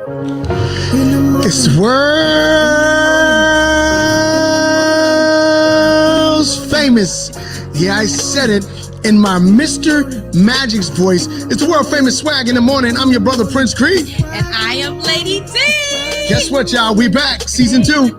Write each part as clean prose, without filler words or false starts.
It's world's famous. Yeah, I said it in my Mr. Magic's voice. It's the world famous Swag in the Morning. I'm your brother Prince Creed. And I am Lady D. Guess what, y'all? We back, season 2.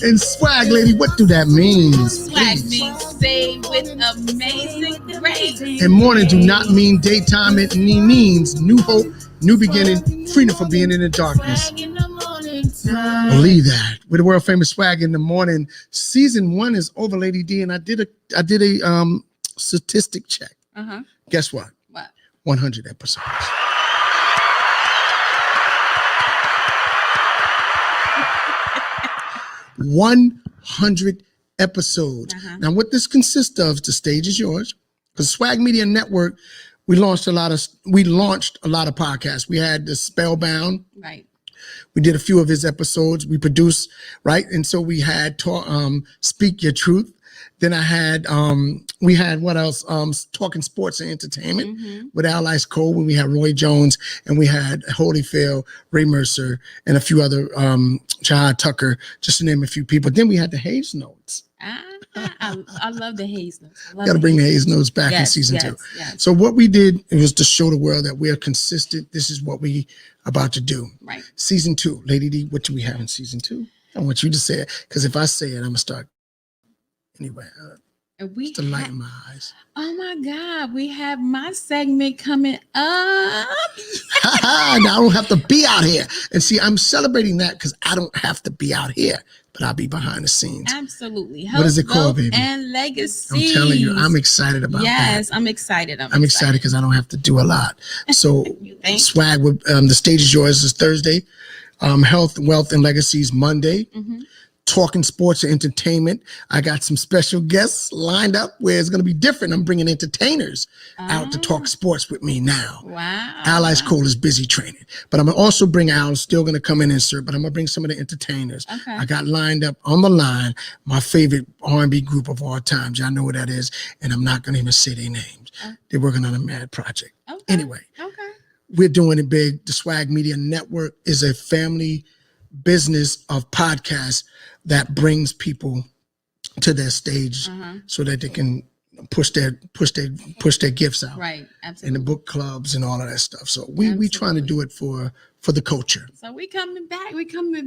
And Swag, lady, what do that mean? Swag means say with amazing grace. And morning do not mean daytime. It means new hope, new beginning, freedom from being in the darkness. Believe that. We're the world famous Swag in the Morning. Season 1 is over, Lady D, and I did a statistic check. Guess what? What? 100 episodes. 100 episodes. Now, what this consists of, the stage is yours. Because Swag Media Network, we launched a lot of podcasts. We had the Spellbound. Right. We did a few of his episodes. We produced, right? And so we had Speak Your Truth. Then we had what else? Talking Sports and Entertainment with Al Ice Cole, when we had Roy Jones, and we had Holyfield, Ray Mercer, and a few other, Jahad Tucker, just to name a few people. Then we had the Hayes Notes. I love the Hayes Notes. Got to bring the Hayes Notes back in season 2. Yes. So what we did, it was to show the world that we are consistent. This is what we about to do. Right. Season 2. Lady D, what do we have in season 2? I want you to say it, because if I say it, I'm going to start. Anyway, it's the light in my eyes. Oh my God, we have my segment coming up. Now I don't have to be out here. And see, I'm celebrating that because I don't have to be out here, but I'll be behind the scenes. Absolutely. What is it called, baby? And legacy. I'm telling you, I'm excited about that. Yes, I'm excited. I'm excited because I don't have to do a lot. So Swag, with the stage is yours is Thursday. Health, Wealth, and Legacies Monday. Talking Sports and Entertainment. I got some special guests lined up where it's going to be different. I'm bringing entertainers out to talk sports with me now. Wow. Al Ice Cole is busy training, but I'm going to also bring Al, still going to come in and insert, but I'm going to bring some of the entertainers. Okay. I got lined up on the line, my favorite R&B group of all time. Y'all know what that is, and I'm not going to even say their names. They're working on a mad project. Anyway, we're doing it big. The Swag Media Network is a family business of podcasts that brings people to their stage so that they can push their gifts out. Right, absolutely. In the book clubs and all of that stuff. So we trying to do it for the culture. So we coming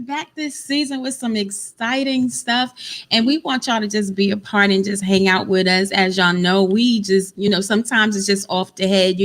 back this season with some exciting stuff, and we want y'all to just be a part and just hang out with us. As y'all know, we just, sometimes it's just off the head.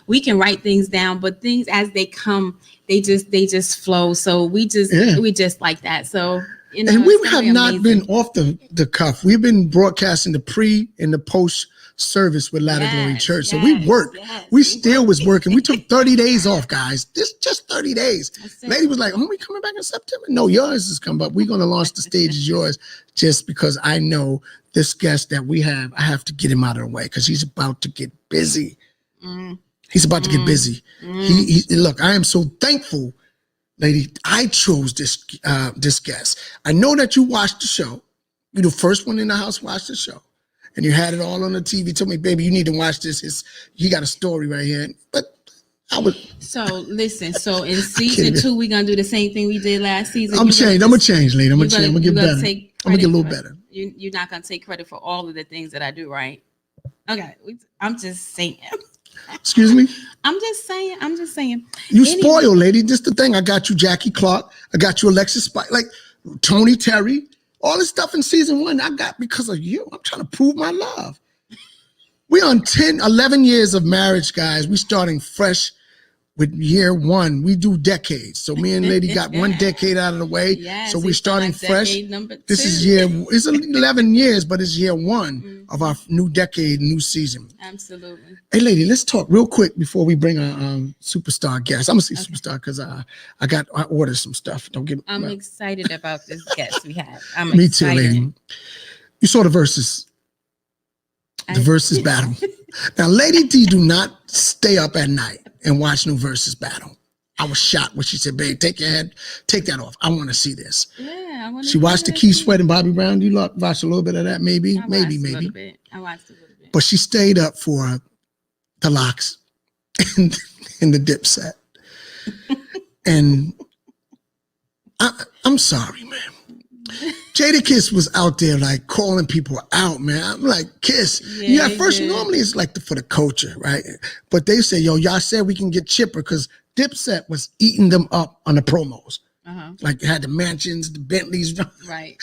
We can write things down, but things as they come, they just flow. So we just like that. So and we have not been off the cuff. We've been broadcasting the pre and the post service with Latter Glory Church. So we worked. We still was working. We took 30 days off, guys. Just 30 days. Lady was like, "Oh, we coming back in September?" No, yours is coming up. We're going to launch the stage is yours, just because I know this guest that we have, I have to get him out of the way because he's about to get busy. He's about to get busy. He look, I am so thankful, lady, I chose this guest. I know that you watched the show. You're the first one in the house to watch the show. And you had it all on the TV. Told me, baby, you need to watch this. He got a story right here. But I would. So listen. So in season 2, we're gonna do the same thing we did last season. I'm gonna change, lady. I'm gonna get better. I'm gonna get a little better. You're not gonna take credit for all of the things that I do, right? Okay. I'm just saying. Excuse me? I'm just saying. You spoil, lady. Just the thing. I got you Jackie Clark. I got you Alexis Spike, like Tony Terry. All this stuff in season 1 I got because of you. I'm trying to prove my love. We on 11 years of marriage, guys. We starting fresh with year 1. We do decades. So me and lady got 1 decade out of the way. Yes, so we're starting fresh. This is it's 11 years, but it's year 1 of our new decade, new season. Absolutely. Hey, lady, let's talk real quick before we bring our superstar guest. I'm gonna say superstar because I ordered some stuff. I'm excited about this guest we have. Me too, lady. You saw the verses. The versus battle. Now, Lady D do not stay up at night and watch no versus battle. I was shocked when she said, "Babe, take that off. I want to see this." Yeah, I want to. She watched the Keith Sweat and Bobby Brown. You watched a little bit of that, maybe. I watched a little bit. But she stayed up for the locks and the dip set. And I'm sorry, man. Jadakiss was out there like calling people out, man. I'm like, Kiss. Yeah, first normally it's like for the culture, right? But they say, yo, y'all said we can get chipper because Dipset was eating them up on the promos. Like they had the mansions, the Bentleys. Right.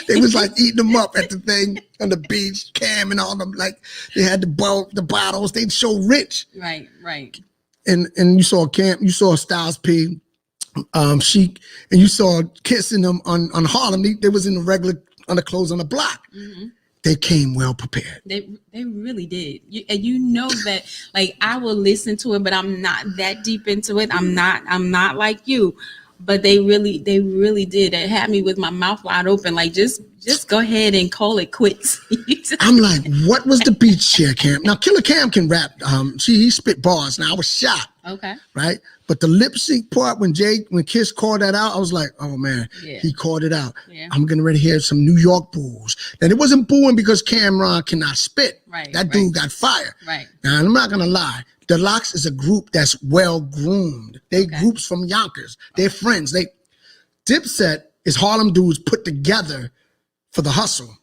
They was like eating them up at the thing on the beach, Cam and all them. Like they had the bottles. They'd show rich. Right. And you saw Cam, you saw Styles P, Chic, and you saw Kissing them on Harlem. They was in the regular underclothes on the block. They came well prepared. They really did. And you know that, like, I will listen to it, but I'm not that deep into it. I'm not like you. But they really did. It had me with my mouth wide open. Like, just go ahead and call it quits. I'm like, what was the beach chair, Cam? Now, Killer Cam can rap. He spit bars. Now, I was shocked. Okay. Right? But the lip sync part, when Kiss called that out, I was like, oh, man, he called it out. Yeah. I'm getting ready to hear some New York boos. And it wasn't booing because Cameron cannot spit. Right. That dude got fired. Right. Now, I'm not going to lie. The Lox is a group that's well-groomed. They groups from Yonkers. They're friends. Dipset is Harlem dudes put together for the hustle.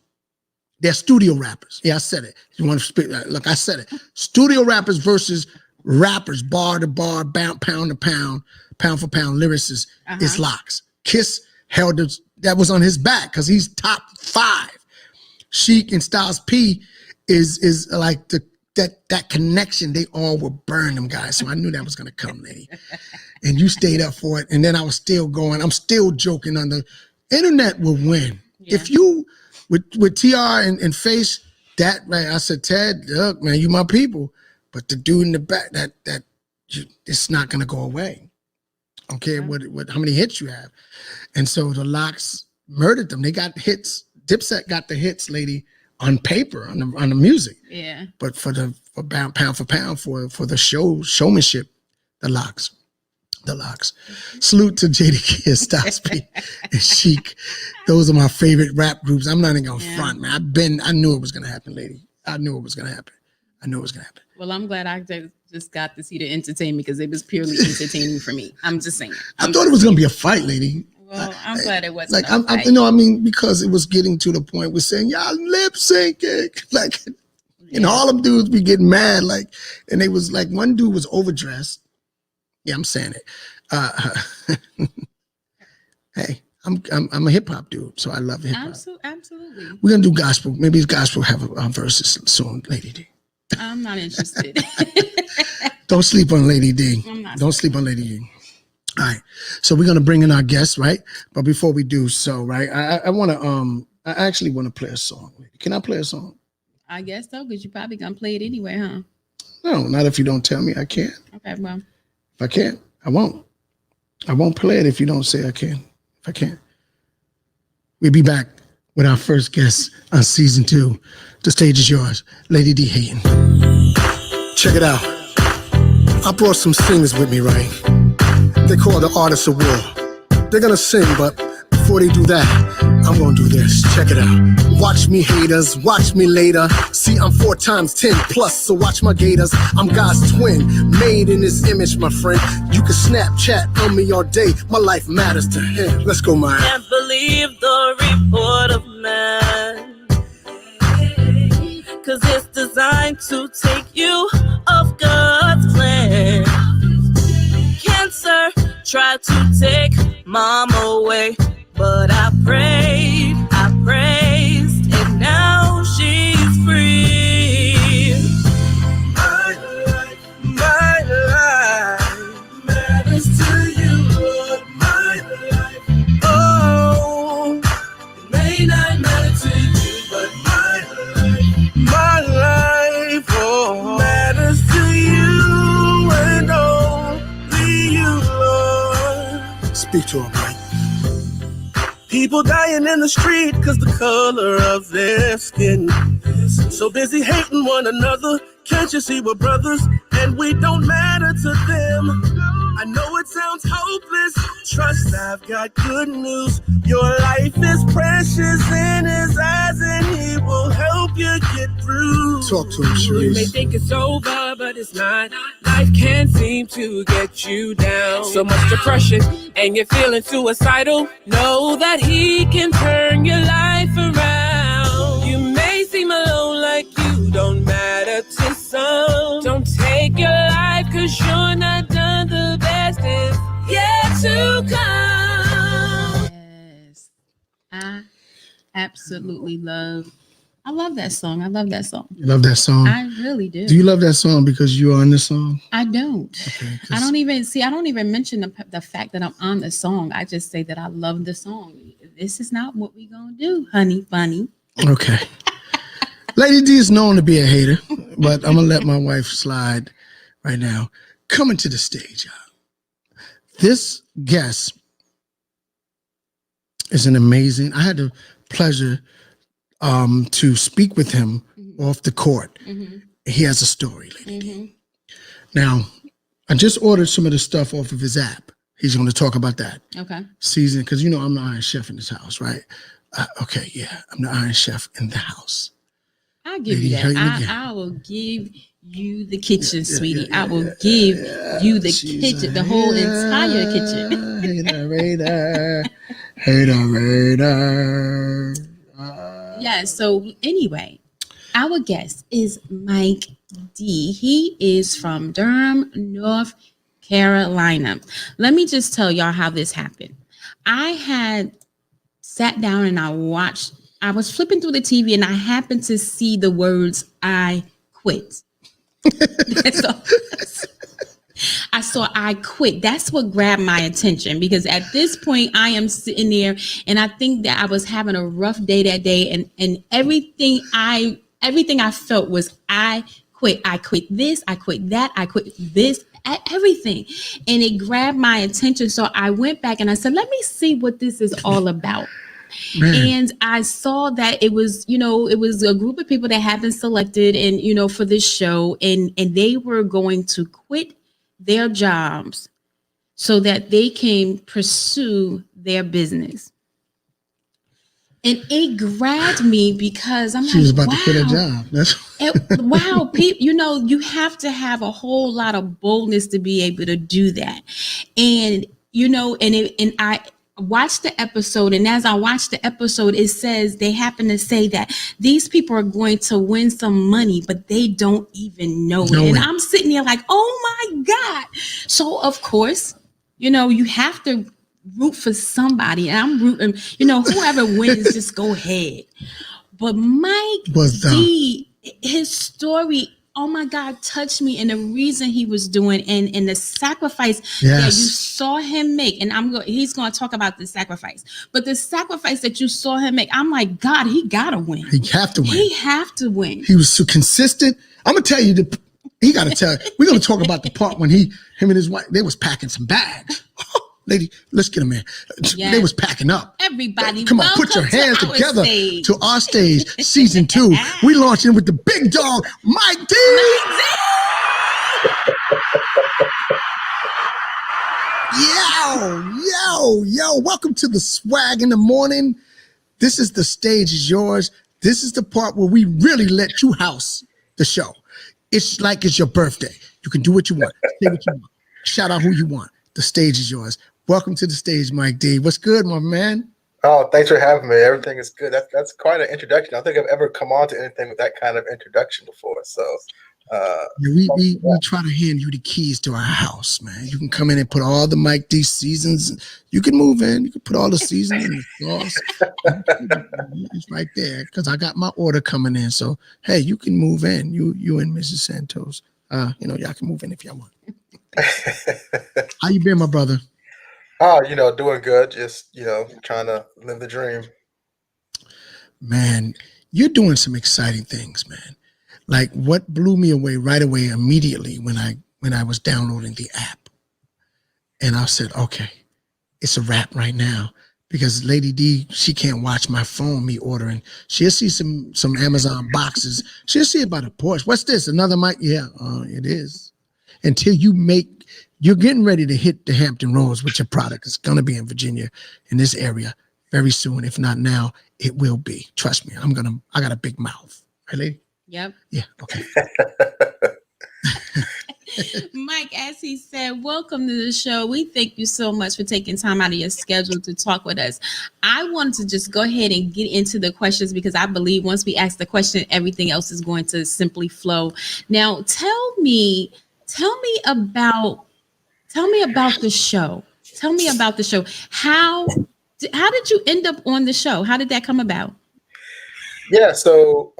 They're studio rappers. Yeah, I said it. You want to spit? Look, I said it. Studio rappers versus rappers, bar to bar, pound to pound for pound lyricists is Lox. Kiss held that was on his back because he's top 5. Chic and Styles P is like that connection. They all will burn them guys. So I knew that was gonna come, lady. And you stayed up for it. And then I was still going. I'm still joking on the internet will win. Yeah. If you with TR and Face, that right, I said, Ted, look, man, you my people. But the dude in the back, it's not gonna go away. I don't care how many hits you have. And so the Lox murdered them. They got hits. Dipset got the hits, lady, on paper, on the music. Yeah. But for pound for pound, for the showmanship, the Lox. Salute to Jadakiss, Styles P, and Chic. Those are my favorite rap groups. I'm not even gonna front, man. I knew it was gonna happen, lady. I knew it was gonna happen. Well, I'm glad I just got to see the entertainment because it was purely entertaining for me. I'm just saying. I thought it was gonna be a fight, lady. Well, I'm glad it wasn't. Because it was getting to the point we're saying, y'all lip syncing. Like, and all them dudes be getting mad. Like, and they was like, one dude was overdressed. Yeah, I'm saying it. Hey, I'm a hip hop dude, so I love hip hop. Absolutely. We're gonna do gospel. Maybe gospel have a verses soon, Lady D. I'm not interested. Don't sleep on Lady D. Don't sleep on Lady D. All right, so we're gonna bring in our guests, right? But before we do so, right, I actually want to play a song. Can I play a song? I guess so, because you're probably gonna play it anyway, huh? No, not if you don't tell me I can't. Okay, well. If I can't, I won't. I won't play it if you don't say I can. If I can't. We'll be back with our first guest on season 2. The stage is yours, Lady D Hayton. Check it out. I brought some singers with me, right? They call the Artists of War. They're gonna sing, but before they do that, I'm gonna do this. Check it out. Watch me haters, watch me later. See, I'm 4 times 10 plus, so watch my gators. I'm God's twin, made in his image, my friend. You can Snapchat on me all day. My life matters to him. Let's go, man. Can't believe the report of man, 'cause it's designed to take you off God's plan. Cancer tried to take mom away, but I prayed, I praised, and now she's free. My life matters to you, Lord. My life, oh, it may not matter to you, but my life, oh, matters to you, and only you, Lord. Speak to him, Mike. People dying in the street 'cause the color of their skin. So busy hating one another. Can't you see we're brothers and we don't matter to them? I know it sounds hopeless. Trust, I've got good news. Your life is precious in his eyes, and he will help you get through. Talk to him, You may Sharice. think it's over, but it's not. Life can't seem to get you down. So much depression, and you're feeling suicidal. Know that he can turn your life around. You may seem alone, like you don't matter to some. Don't take your life, 'cause you're not done. The best is yet to come. Yes. I absolutely I love that song. I love that song. You love that song? I really do. Do you love that song because you are on the song? I don't. Okay, I don't even mention the fact that I'm on the song. I just say that I love the song. This is not what we gonna do, honey bunny. Okay. Lady D is known to be a hater, but I'm gonna let my wife slide right now. Coming to the stage, y'all. This guest is an amazing. I had the pleasure to speak with him off the court. He has a story, Lady D. Now, I just ordered some of the stuff off of his app. He's going to talk about that. Okay. Season, because you know I'm the Iron Chef in this house, right? Okay, yeah, I'm the Iron Chef in the house. I'll give Lady, you how that. you I will give you the kitchen, sweetie. I will give you the kitchen, the whole entire kitchen. Hater. Yeah, so anyway, our guest is Mike D. He is from Durham, North Carolina. Let me just tell y'all how this happened. I had sat down and I was flipping through the TV and I happened to see the words, "I quit." I saw "I quit." That's what grabbed my attention, because at this point I am sitting there and I think that I was having a rough day that day, and everything I felt was I quit. I quit this, I quit that, I quit this, everything. And it grabbed my attention. So I went back and I said, let me see what this is all about. Man. And I saw that it was a group of people that had been selected and, for this show, and they were going to quit their jobs so that they can pursue their business. And it grabbed me because she was about to quit her job. Wow, people, you have to have a whole lot of boldness to be able to do that. And I watched the episode, and as I watched the episode, it says they happen to say that these people are going to win some money, but they don't even know it. And I'm sitting there like, oh my God. So of course, you have to root for somebody, and I'm rooting, whoever wins, just go ahead. But Mike D, his story, oh my God, touched me, and the reason he was doing and the sacrifice that you saw him make. And he's going to talk about the sacrifice, but the sacrifice that you saw him make, I'm like, God, he gotta win. He have to win. He have to win. He was so consistent. I'm gonna tell you he got to tell. We're gonna talk about the part when him and his wife, they was packing some bags. Lady, let's get them in. Yes. They was packing up. Everybody, come on, put your hands together to our stage, season 2. We launching with the big dog, Mike D. Yo, welcome to the Swag in the Morning. This is The Stage Is Yours. This is the part where we really let you house the show. It's like it's your birthday. You can do what you want, say what you want, shout out who you want. The stage is yours. Welcome to the stage, Mike D. What's good, my man? Oh, thanks for having me. Everything is good. That's quite an introduction. I don't think I've ever come on to anything with that kind of introduction before. So we try to hand you the keys to our house, man. You can come in and put all the Mike D seasons. You can move in. You can put all the seasons in the sauce. It's right there, because I got my order coming in. So hey, you can move in. You and Mrs. Santos. Y'all can move in if y'all want. How you been, my brother? Oh, doing good. Just, trying to live the dream. Man, you're doing some exciting things, man. Like what blew me away right away immediately when I was downloading the app. And I said, okay, it's a wrap right now, because Lady D, she can't watch my phone, me ordering. She'll see some Amazon boxes. She'll see it by the porch. What's this? Another mic? Yeah, it is. Until you make you're getting ready to hit the Hampton Roads with your product. It's going to be in Virginia, in this area, very soon. If not now, it will be. Trust me. I got a big mouth. Really? Yep. Yeah. Okay. Mike, as he said, welcome to the show. We thank you so much for taking time out of your schedule to talk with us. I wanted to just go ahead and get into the questions because I believe once we ask the question, everything else is going to simply flow. Now, tell me about the show. Tell me about the show. How did you end up on the show? How did that come about? Yeah, so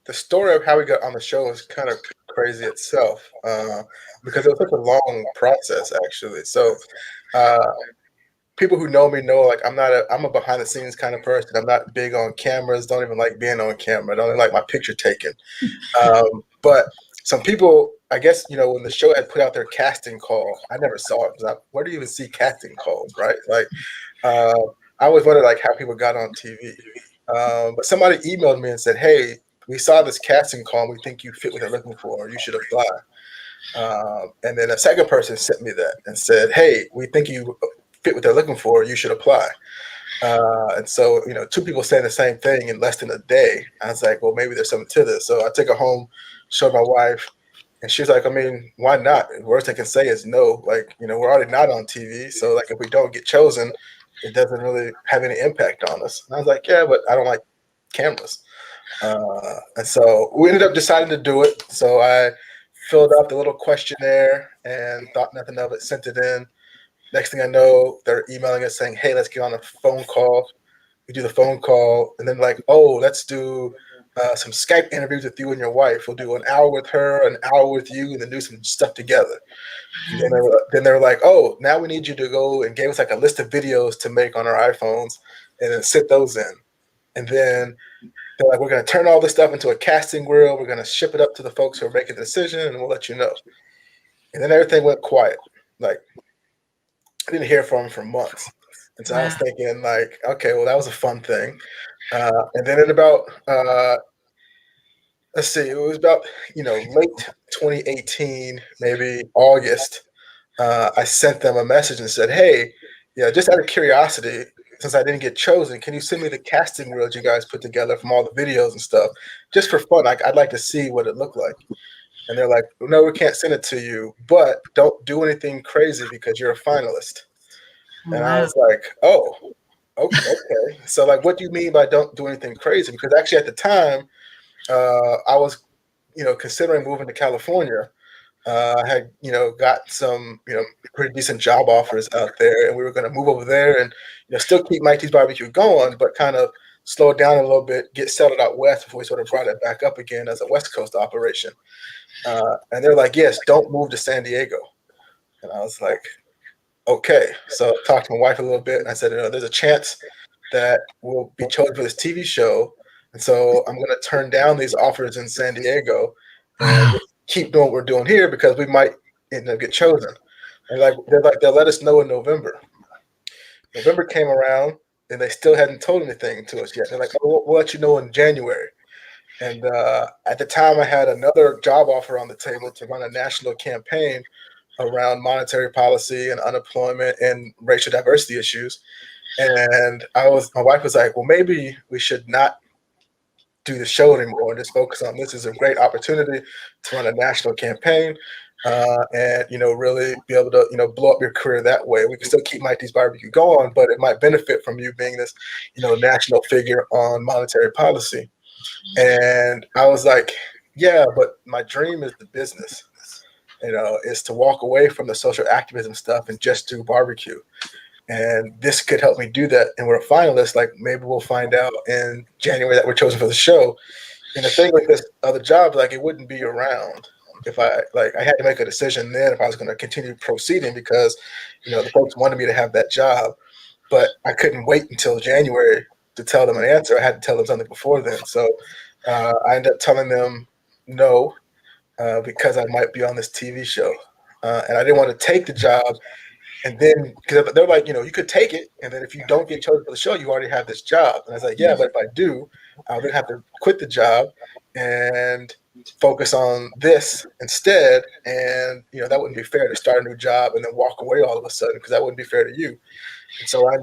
the story of how we got on the show is kind of crazy itself because it was such a long process, actually. So people who know me know, like, I'm a behind the scenes kind of person. I'm not big on cameras. Don't even like being on camera. Don't even like my picture taken. But some people, I guess, when the show had put out their casting call, I never saw it because where do you even see casting calls, right? Like, I always wondered like how people got on TV. But somebody emailed me and said, "Hey, we saw this casting call. And we think you fit what they're looking for. You should apply." And then a second person sent me that and said, "Hey, we think you fit what they're looking for. You should apply." And so, two people saying the same thing in less than a day. I was like, well, maybe there's something to this. So I took it home, showed my wife, and she was like, I mean, why not? The worst I can say is no. Like, we're already not on TV. So, like, if we don't get chosen, it doesn't really have any impact on us. And I was like, yeah, but I don't like cameras. And so we ended up deciding to do it. So I filled out the little questionnaire and thought nothing of it, sent it in. Next thing I know, they're emailing us saying, hey, let's get on a phone call. We do the phone call. And then like, oh, let's do some Skype interviews with you and your wife. We'll do an hour with her, an hour with you, and then do some stuff together. And then they were like, oh, now we need you to go, and gave us like a list of videos to make on our iPhones and then sit those in. And then they're like, we're going to turn all this stuff into a casting reel. We're going to ship it up to the folks who are making the decision, and we'll let you know. And then everything went quiet. Like, I didn't hear from him for months. And so I was thinking like, okay, well, that was a fun thing. And then in about, let's see, it was about, late 2018, maybe August, I sent them a message and said, hey, just out of curiosity, since I didn't get chosen, can you send me the casting reels you guys put together from all the videos and stuff, just for fun? I'd like to see what it looked like. And they're like, no, we can't send it to you, but don't do anything crazy because you're a finalist. And I was like, oh, okay. So like, what do you mean by don't do anything crazy? Because actually at the time, I was, considering moving to California. I had, got some, pretty decent job offers out there, and we were going to move over there and, still keep Mike T's Barbecue going, but kind of slow it down a little bit, get settled out west before we sort of brought it back up again as a West Coast operation. And they're like, yes, don't move to San Diego. And I was like, okay. So I talked to my wife a little bit, and I said, there's a chance that we'll be chosen for this TV show. And so I'm going to turn down these offers in San Diego and keep doing what we're doing here because we might end up get chosen. And they'll let us know in November. November came around, and they still hadn't told anything to us yet. They're like, oh, we'll let you know in January. And at the time, I had another job offer on the table to run a national campaign around monetary policy and unemployment and racial diversity issues. And my wife was like, well, maybe we should not do the show anymore and just focus on this. Is a great opportunity to run a national campaign and, really be able to, blow up your career that way. We can still keep Mike D's Barbecue going, but it might benefit from you being this, national figure on monetary policy. And I was like, yeah, but my dream is the business, is to walk away from the social activism stuff and just do barbecue. And this could help me do that. And we're a finalist. Like, maybe we'll find out in January that we're chosen for the show. And the thing with this other job, like, it wouldn't be around if I had to make a decision then if I was going to continue proceeding because, the folks wanted me to have that job, but I couldn't wait until January to tell them an answer. I had to tell them something before then. So I ended up telling them no because I might be on this TV show. And I didn't want to take the job. And then, because they're like, you could take it, and then if you don't get chosen for the show, you already have this job. And I was like, yeah, but if I do, I'll then have to quit the job and focus on this instead. And, that wouldn't be fair to start a new job and then walk away all of a sudden, because that wouldn't be fair to you. And so I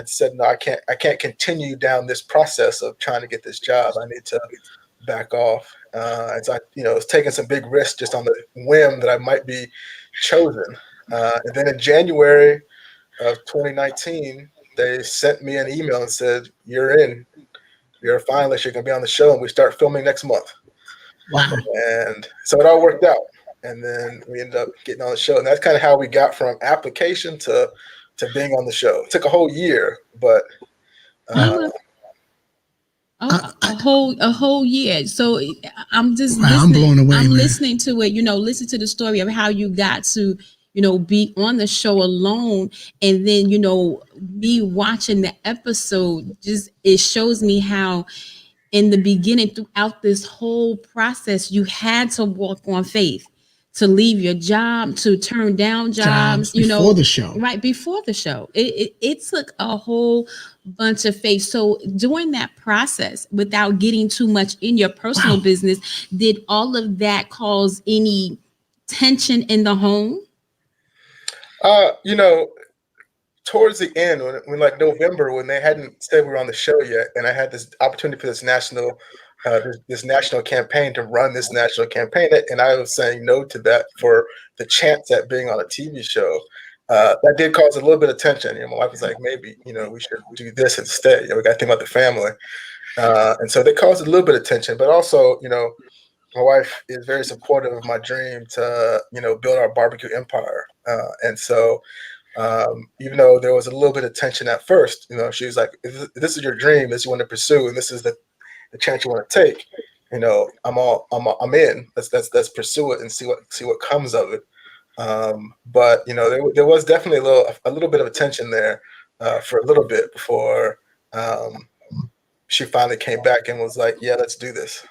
said, no, I can't continue down this process of trying to get this job. I need to back off. And so I was taking some big risks just on the whim that I might be chosen. And then in January of 2019, they sent me an email and said, you're in. You're a finalist. You're going to be on the show, and we start filming next month. Wow. And so it all worked out. And then we ended up getting on the show. And that's kind of how we got from application to being on the show. It took a whole year, but a whole year. So I'm just listening. I'm blown away. I'm man. listening to it, listen to the story of how you got to, be on the show alone. And then, me watching the episode, it shows me how in the beginning, throughout this whole process, you had to walk on faith. To leave your job, to turn down jobs, before the show. Right before the show. It took a whole bunch of faith. So during that process, without getting too much in your personal business, did all of that cause any tension in the home? Towards the end, when like November, when they hadn't said we were on the show yet, and I had this opportunity for this national campaign to run this national campaign, and I was saying no to that for the chance at being on a TV show. That did cause a little bit of tension. My wife was like, maybe, we should do this instead. We got to think about the family. And so they caused a little bit of tension, but also, my wife is very supportive of my dream to, build our barbecue empire. And so even though there was a little bit of tension at first, she was like, if this is your dream, this you want to pursue, and this is the chance you want to take, I'm in. Let's pursue it and see what comes of it. But there was definitely a little bit of a tension there for a little bit before she finally came back and was like, yeah, let's do this.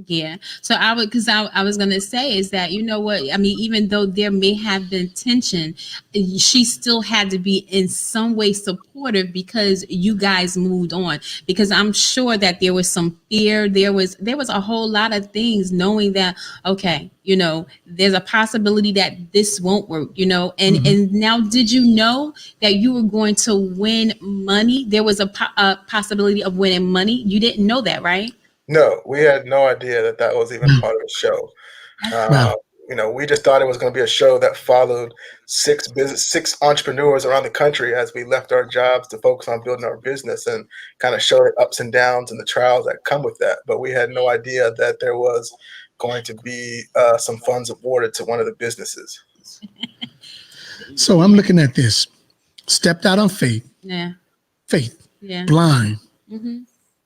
Yeah. So I was going to say is that, even though there may have been tension, she still had to be in some way supportive because you guys moved on, because I'm sure that there was some fear. There was a whole lot of things knowing that, okay, there's a possibility that this won't work, and now, did you know that you were going to win money? There was a possibility of winning money. You didn't know that, right? No, we had no idea that was even part of the show. We just thought it was going to be a show that followed six entrepreneurs around the country as we left our jobs to focus on building our business and kind of show the ups and downs and the trials that come with that. But we had no idea that there was going to be some funds awarded to one of the businesses. So I'm looking at this. Stepped out on faith. Yeah. Faith. Yeah. Blind.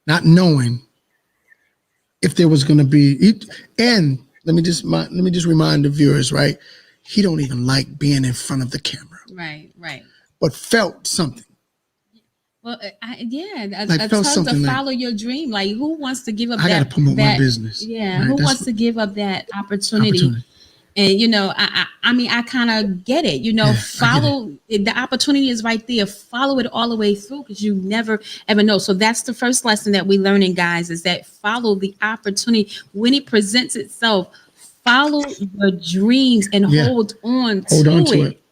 Not knowing if there was going to be, and let me just remind the viewers, right? He don't even like being in front of the camera. Right. But felt something. Well, a felt tug something to follow your dream. Like, who wants to give up I got to promote my business. Yeah, right? who wants to give up that opportunity? And, I kind of get it. Follow the opportunity is right there. Follow it all the way through, because you never ever know. So that's the first lesson that we're learning, guys, is that follow the opportunity when it presents itself. Follow your dreams and hold on to it.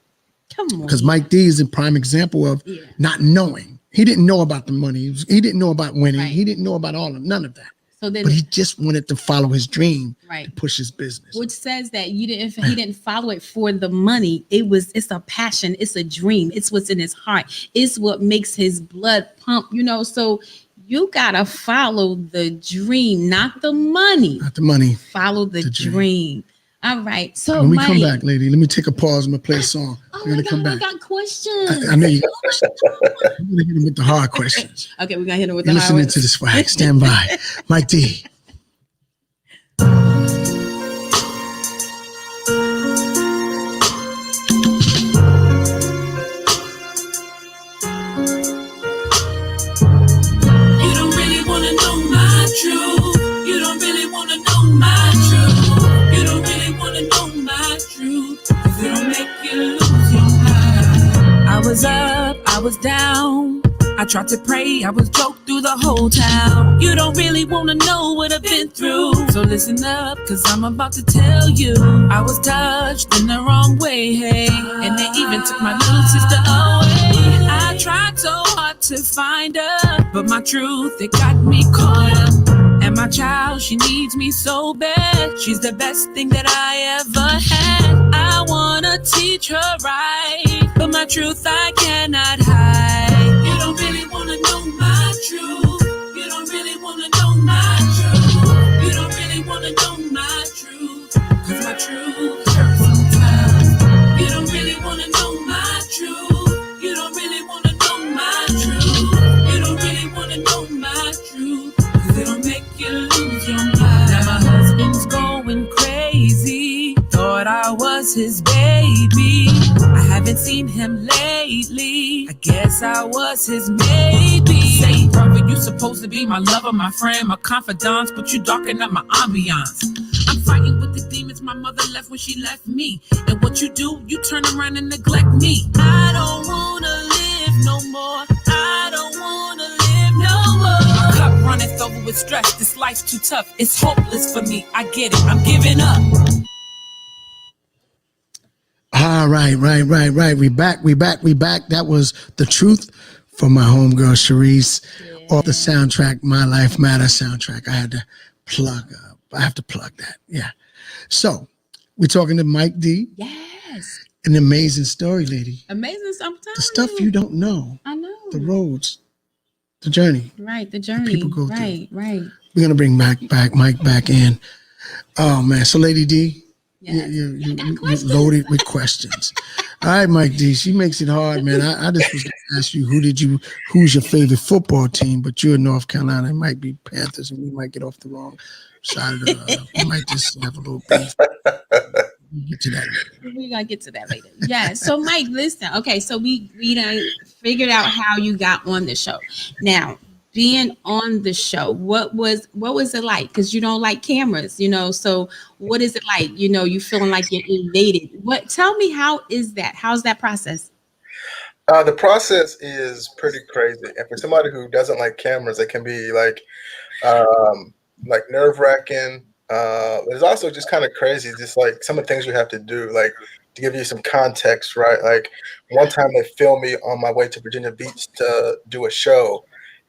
Come on. Because Mike D is a prime example of not knowing. He didn't know about the money. He didn't know about winning. Right. He didn't know about none of that. But he just wanted to follow his dream, to push his business. Which says that he didn't follow it for the money. It's a passion. It's a dream. It's what's in his heart. It's what makes his blood pump, So you got to follow the dream, not the money. Not the money. Follow the dream. All right. So when we come back, lady, let me take a pause. I'm going to play a song. We're going to come back. I got questions. I know you got questions. I'm going to hit him with the hard questions. Okay, we're going to hit him with the hard questions. Listening to this swag. Stand by. Mike D. You don't really want to know my truth. You don't really want to know my truth. You don't really want to know my truth. 'Cause it'll make you lose your mind. I was up, I was down, I tried to pray, I was joked through the whole town. You don't really wanna know what I've been through, so listen up, cause I'm about to tell you. I was touched in the wrong way, hey, and they even took my little sister away. I tried so hard to find her, but my truth, it got me caught up. And my child, she needs me so bad. She's the best thing that I ever had. I wanna teach her right, but my truth I cannot hide. You don't really wanna know my truth. You don't really wanna know my truth. You don't really wanna know my truth, cause my truth hurts sometimes. You don't really wanna know my truth. You don't really wanna know my truth. You don't really wanna know my truth, cause it'll make you lose your mind. Now my husband's going crazy, thought I was his baby. I haven't seen him lately, I guess I was his maybe. Say, brother, you supposed to be my lover, my friend, my confidant, but you darken up my ambiance. I'm fighting with the demons my mother left when she left me. And what you do, you turn around and neglect me. I don't wanna live no more. I don't wanna live no more. My cup runneth over with stress. This life's too tough. It's hopeless for me. I get it. I'm giving up. All right. We back. That was The Truth from my homegirl, Sharice, off the soundtrack, My Life Matters soundtrack. I have to plug that. Yeah. So we're talking to Mike D. Yes. An amazing story, lady. Amazing sometimes. The stuff you don't know. I know. The roads. The journey. Right, the journey. The people go through. Right. We're gonna bring Mike back in. Oh man. So Lady D, Yes. you loaded with questions. All right, Mike D. She makes it hard, man. I just was gonna ask you who's your favorite football team, but you're in North Carolina. It might be Panthers, and we might get off the wrong side of the. We might just have a little beef. We'll get to that later. We're gonna get to that later. Yeah. So Mike, listen. Okay, so we done figured out how you got on the show. Now, being on the show, what was it like? Because you don't like cameras, so what is it like? You feeling like you're elated. Tell me, how is that? How's that process? The process is pretty crazy, and for somebody who doesn't like cameras, it can be like nerve-wracking. It's also just kind of crazy, just like some of the things you have to do, like to give you some context, right? Like one time they filmed me on my way to Virginia Beach to do a show,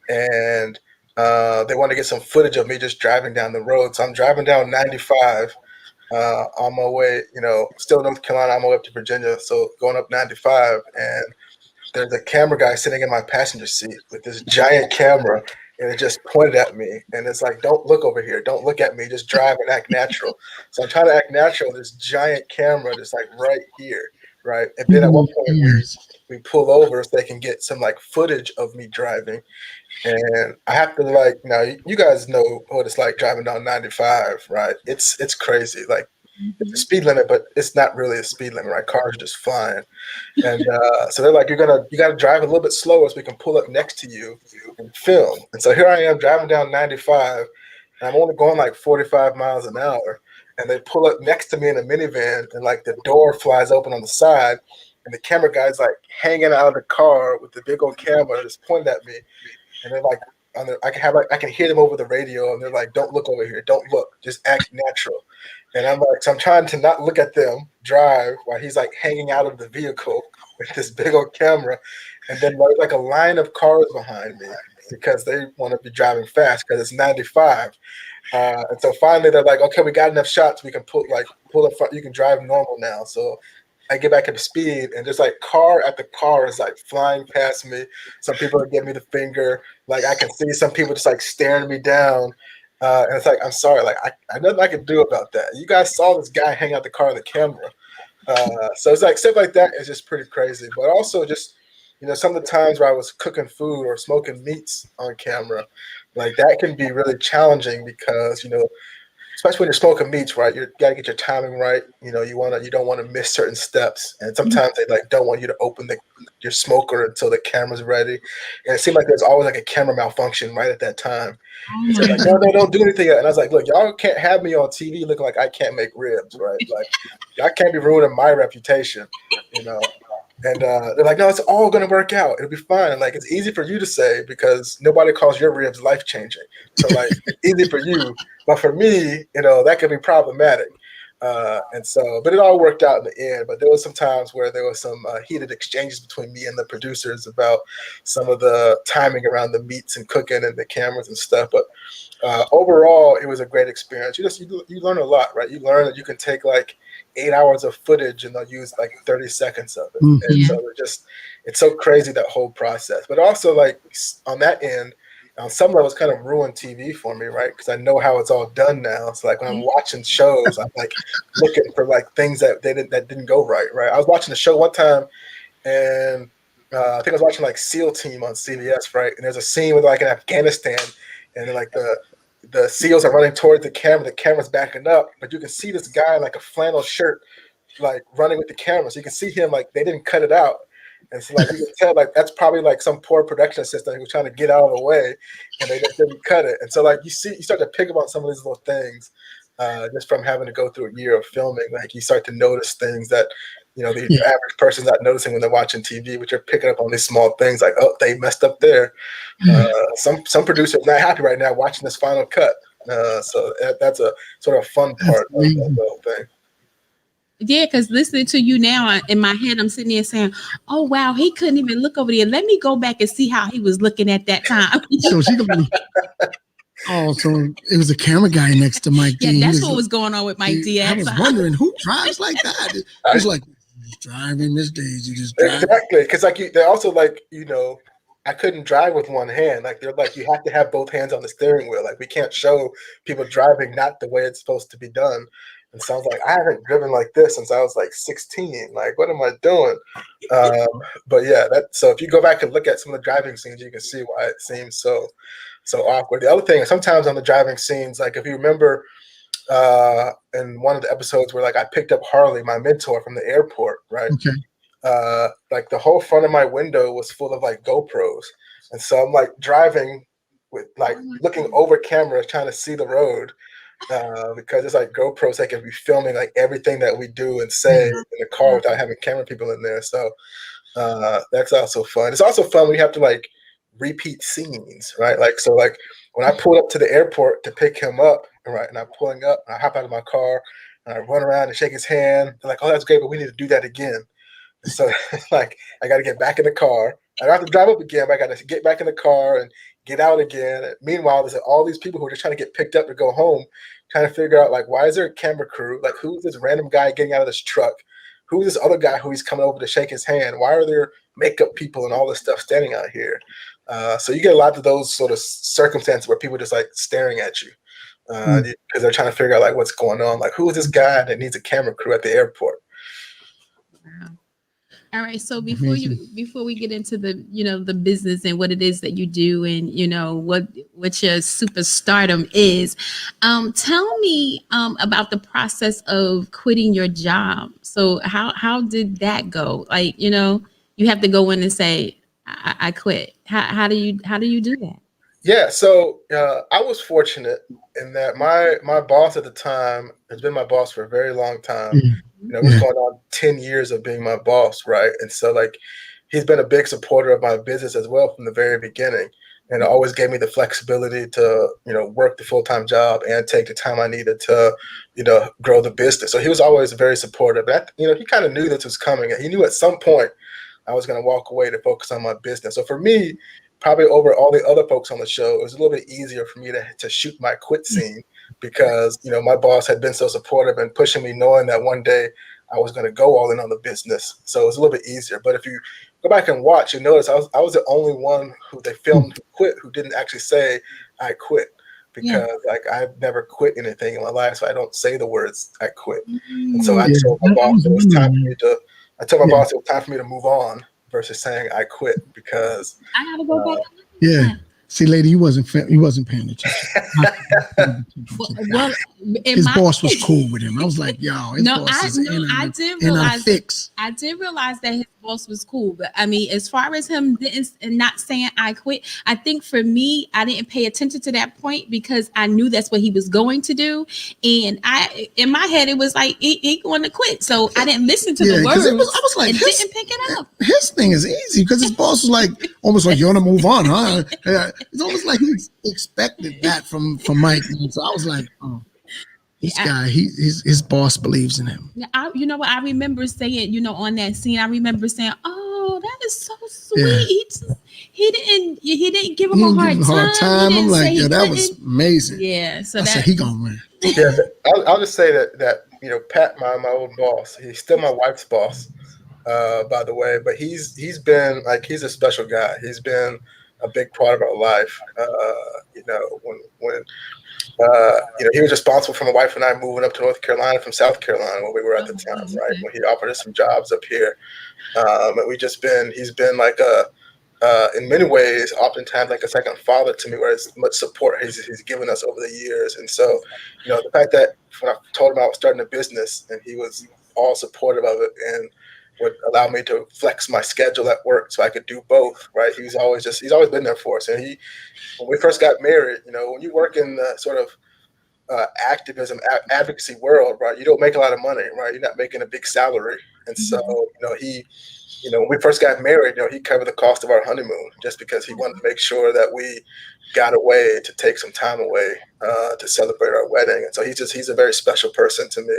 and they want to get some footage of me just driving down the road. So I'm driving down 95 on my way, still North Carolina, on my way up to Virginia. So going up 95, and there's a camera guy sitting in my passenger seat with this giant camera, and it just pointed at me. And it's like, don't look over here. Don't look at me. Just drive and act natural. So I'm trying to act natural. This giant camera just like right here, right? And then at one point we pull over so they can get some like footage of me driving. And I have to you guys know what it's like driving down 95, right? It's crazy. Like it's a speed limit, but it's not really a speed limit, right? Cars are just flying. And so they're like, you got to drive a little bit slower so we can pull up next to you and film. And so here I am driving down 95, and I'm only going like 45 miles an hour. And they pull up next to me in a minivan, and like the door flies open on the side, and the camera guy's like hanging out of the car with the big old camera just pointed at me. And they're like, I can hear them over the radio, and they're like, don't look over here. Don't look. Just act natural. And I'm like, so I'm trying to not look at them drive while he's like hanging out of the vehicle with this big old camera. And then there's like a line of cars behind me because they want to be driving fast because it's 95. And so finally they're like, okay, we got enough shots. We can pull in front. You can drive normal now. So I get back up to speed, and just like car after car is like flying past me. Some people are giving me the finger. Like I can see some people just like staring me down. And it's like, I'm sorry, like I nothing I can do about that. You guys saw this guy hang out the car with the camera. So it's like stuff like that is just pretty crazy. But also just, some of the times where I was cooking food or smoking meats on camera, like that can be really challenging because, especially when you're smoking meats, right? You got to get your timing right. You don't want to miss certain steps. And sometimes they like don't want you to open your smoker until the camera's ready. And it seemed like there's always like a camera malfunction right at that time. So like, no, don't do anything yet. And I was like, look, y'all can't have me on TV looking like I can't make ribs, right? Like, y'all can't be ruining my reputation, And they're like, no, it's all going to work out. It'll be fine. Like, it's easy for you to say because nobody calls your ribs life-changing. So, like, it's easy for you. But for me, that could be problematic. And so, but it all worked out in the end. But there was some times where there was some heated exchanges between me and the producers about some of the timing around the meats and cooking and the cameras and stuff. But overall, it was a great experience. You learn a lot, right? You learn that you can take like 8 hours of footage and they'll use like 30 seconds of it. Mm-hmm. And so it's so crazy, that whole process. But also, like, on that end, on some levels, kind of ruined TV for me, right? Because I know how it's all done now. It's like when I'm watching shows, I'm like looking for like things that didn't go right. I was watching a show one time, and I think I was watching like SEAL Team on CBS, right? And there's a scene with like in Afghanistan, and then, like the SEALs are running towards the camera. The camera's backing up, but you can see this guy in like a flannel shirt, like running with the camera. So you can see him, like they didn't cut it out. And so, like, you can tell, like, that's probably like some poor production assistant who was trying to get out of the way, and they just didn't cut it. And so, like, you start to pick up on some of these little things just from having to go through a year of filming. Like, you start to notice things that, the average person's not noticing when they're watching TV, but you're picking up on these small things like, oh, they messed up there. Some producers are not happy right now watching this final cut. So that's a sort of fun part of the whole thing. Yeah, because listening to you now in my head, I'm sitting there saying, "Oh wow, he couldn't even look over there. Let me go back and see how he was looking at that time." So she could be. Oh, so it was a camera guy next to Mike D. Yeah, that's what was going on with Mike D. I was wondering who drives like that. I was like, driving this days, you just drive. Exactly, because like they're also like, I couldn't drive with one hand. Like they're like, you have to have both hands on the steering wheel. Like we can't show people driving not the way it's supposed to be done. And so I was like, I haven't driven like this since I was like 16. Like, what am I doing? But yeah, so if you go back and look at some of the driving scenes, you can see why it seems so awkward. The other thing, sometimes on the driving scenes, like if you remember in one of the episodes where like I picked up Harley, my mentor, from the airport, right? Okay. Like the whole front of my window was full of like GoPros. And so I'm like driving with like looking over camera, trying to see the road. Because it's like GoPros that can be filming like everything that we do and say in the car without having camera people in there. So that's also fun. It's also fun when you have to like repeat scenes, right? Like, so like when I pulled up to the airport to pick him up, right, and I'm pulling up and I hop out of my car and I run around and shake his hand. They're like, oh, that's great, but we need to do that again. And so like I got to get back in the car. I don't have to drive up again, but I got to get back in the car and get out again. And meanwhile, there's all these people who are just trying to get picked up to go home, trying to figure out, like, why is there a camera crew? Like, who's this random guy getting out of this truck? Who's this other guy who he's coming over to shake his hand? Why are there makeup people and all this stuff standing out here? So you get a lot of those sort of circumstances where people are just, like, staring at you because they're trying to figure out, like, what's going on. Like, who is this guy that needs a camera crew at the airport? Wow. All right. So before we get into the, the business and what it is that you do and, what your superstardom is, tell me about the process of quitting your job. So how did that go? Like, you have to go in and say, I quit. How do you do that? Yeah. So I was fortunate in that my boss at the time has been my boss for a very long time. We're going on 10 years of being my boss, right? And so, like, he's been a big supporter of my business as well from the very beginning, and always gave me the flexibility to, work the full-time job and take the time I needed to, grow the business. So he was always very supportive. That, he kind of knew this was coming. He knew at some point I was going to walk away to focus on my business. So for me, probably over all the other folks on the show, it was a little bit easier for me to shoot my quit scene because, my boss had been so supportive and pushing me, knowing that one day I was going to go all in on the business. So it was a little bit easier. But if you go back and watch, you notice I was the only one who they filmed who quit, who didn't actually say I quit, because like I've never quit anything in my life. So I don't say the words I quit. And so I told my boss it was time for me to, it was time for me to move on versus saying I quit because I gotta go back. Yeah. See, lady, you wasn't paying attention. Well, his boss was cool with him. I was like, yo, his boss is I did realize fix. I did realize that his boss was cool, but I mean, as far as him not saying I quit, I think for me, I didn't pay attention to that point because I knew that's what he was going to do, and in my head it was like he going to quit, so I didn't listen to the words. I was like, didn't pick it up. His thing is easy because his boss was like, almost like, you want to move on, huh? It's almost like he expected that from Mike. So I was like, oh. This guy, his boss believes in him. You know what? I remember saying, on that scene, I remember saying, "Oh, that is so sweet." Yeah. He didn't give him a hard time. I'm like, yeah, that was amazing. Yeah, so I said he gonna win. Yeah, I'll just say that Pat, my old boss, he's still my wife's boss, by the way. But he's been like he's a special guy. He's been a big part of our life. When he was responsible for my wife and I moving up to North Carolina from South Carolina when we were at the time, right? When he offered us some jobs up here. And he's been like in many ways, oftentimes like a second father to me, where as much support he's given us over the years. And so, the fact that when I told him I was starting a business and he was all supportive of it and would allow me to flex my schedule at work so I could do both, right? He's always been there for us. And when we first got married, when you work in the sort of activism, advocacy world, right, you don't make a lot of money, right? You're not making a big salary. And so, when we first got married, he covered the cost of our honeymoon just because he wanted to make sure that we got away to take some time away to celebrate our wedding. And so he's a very special person to me.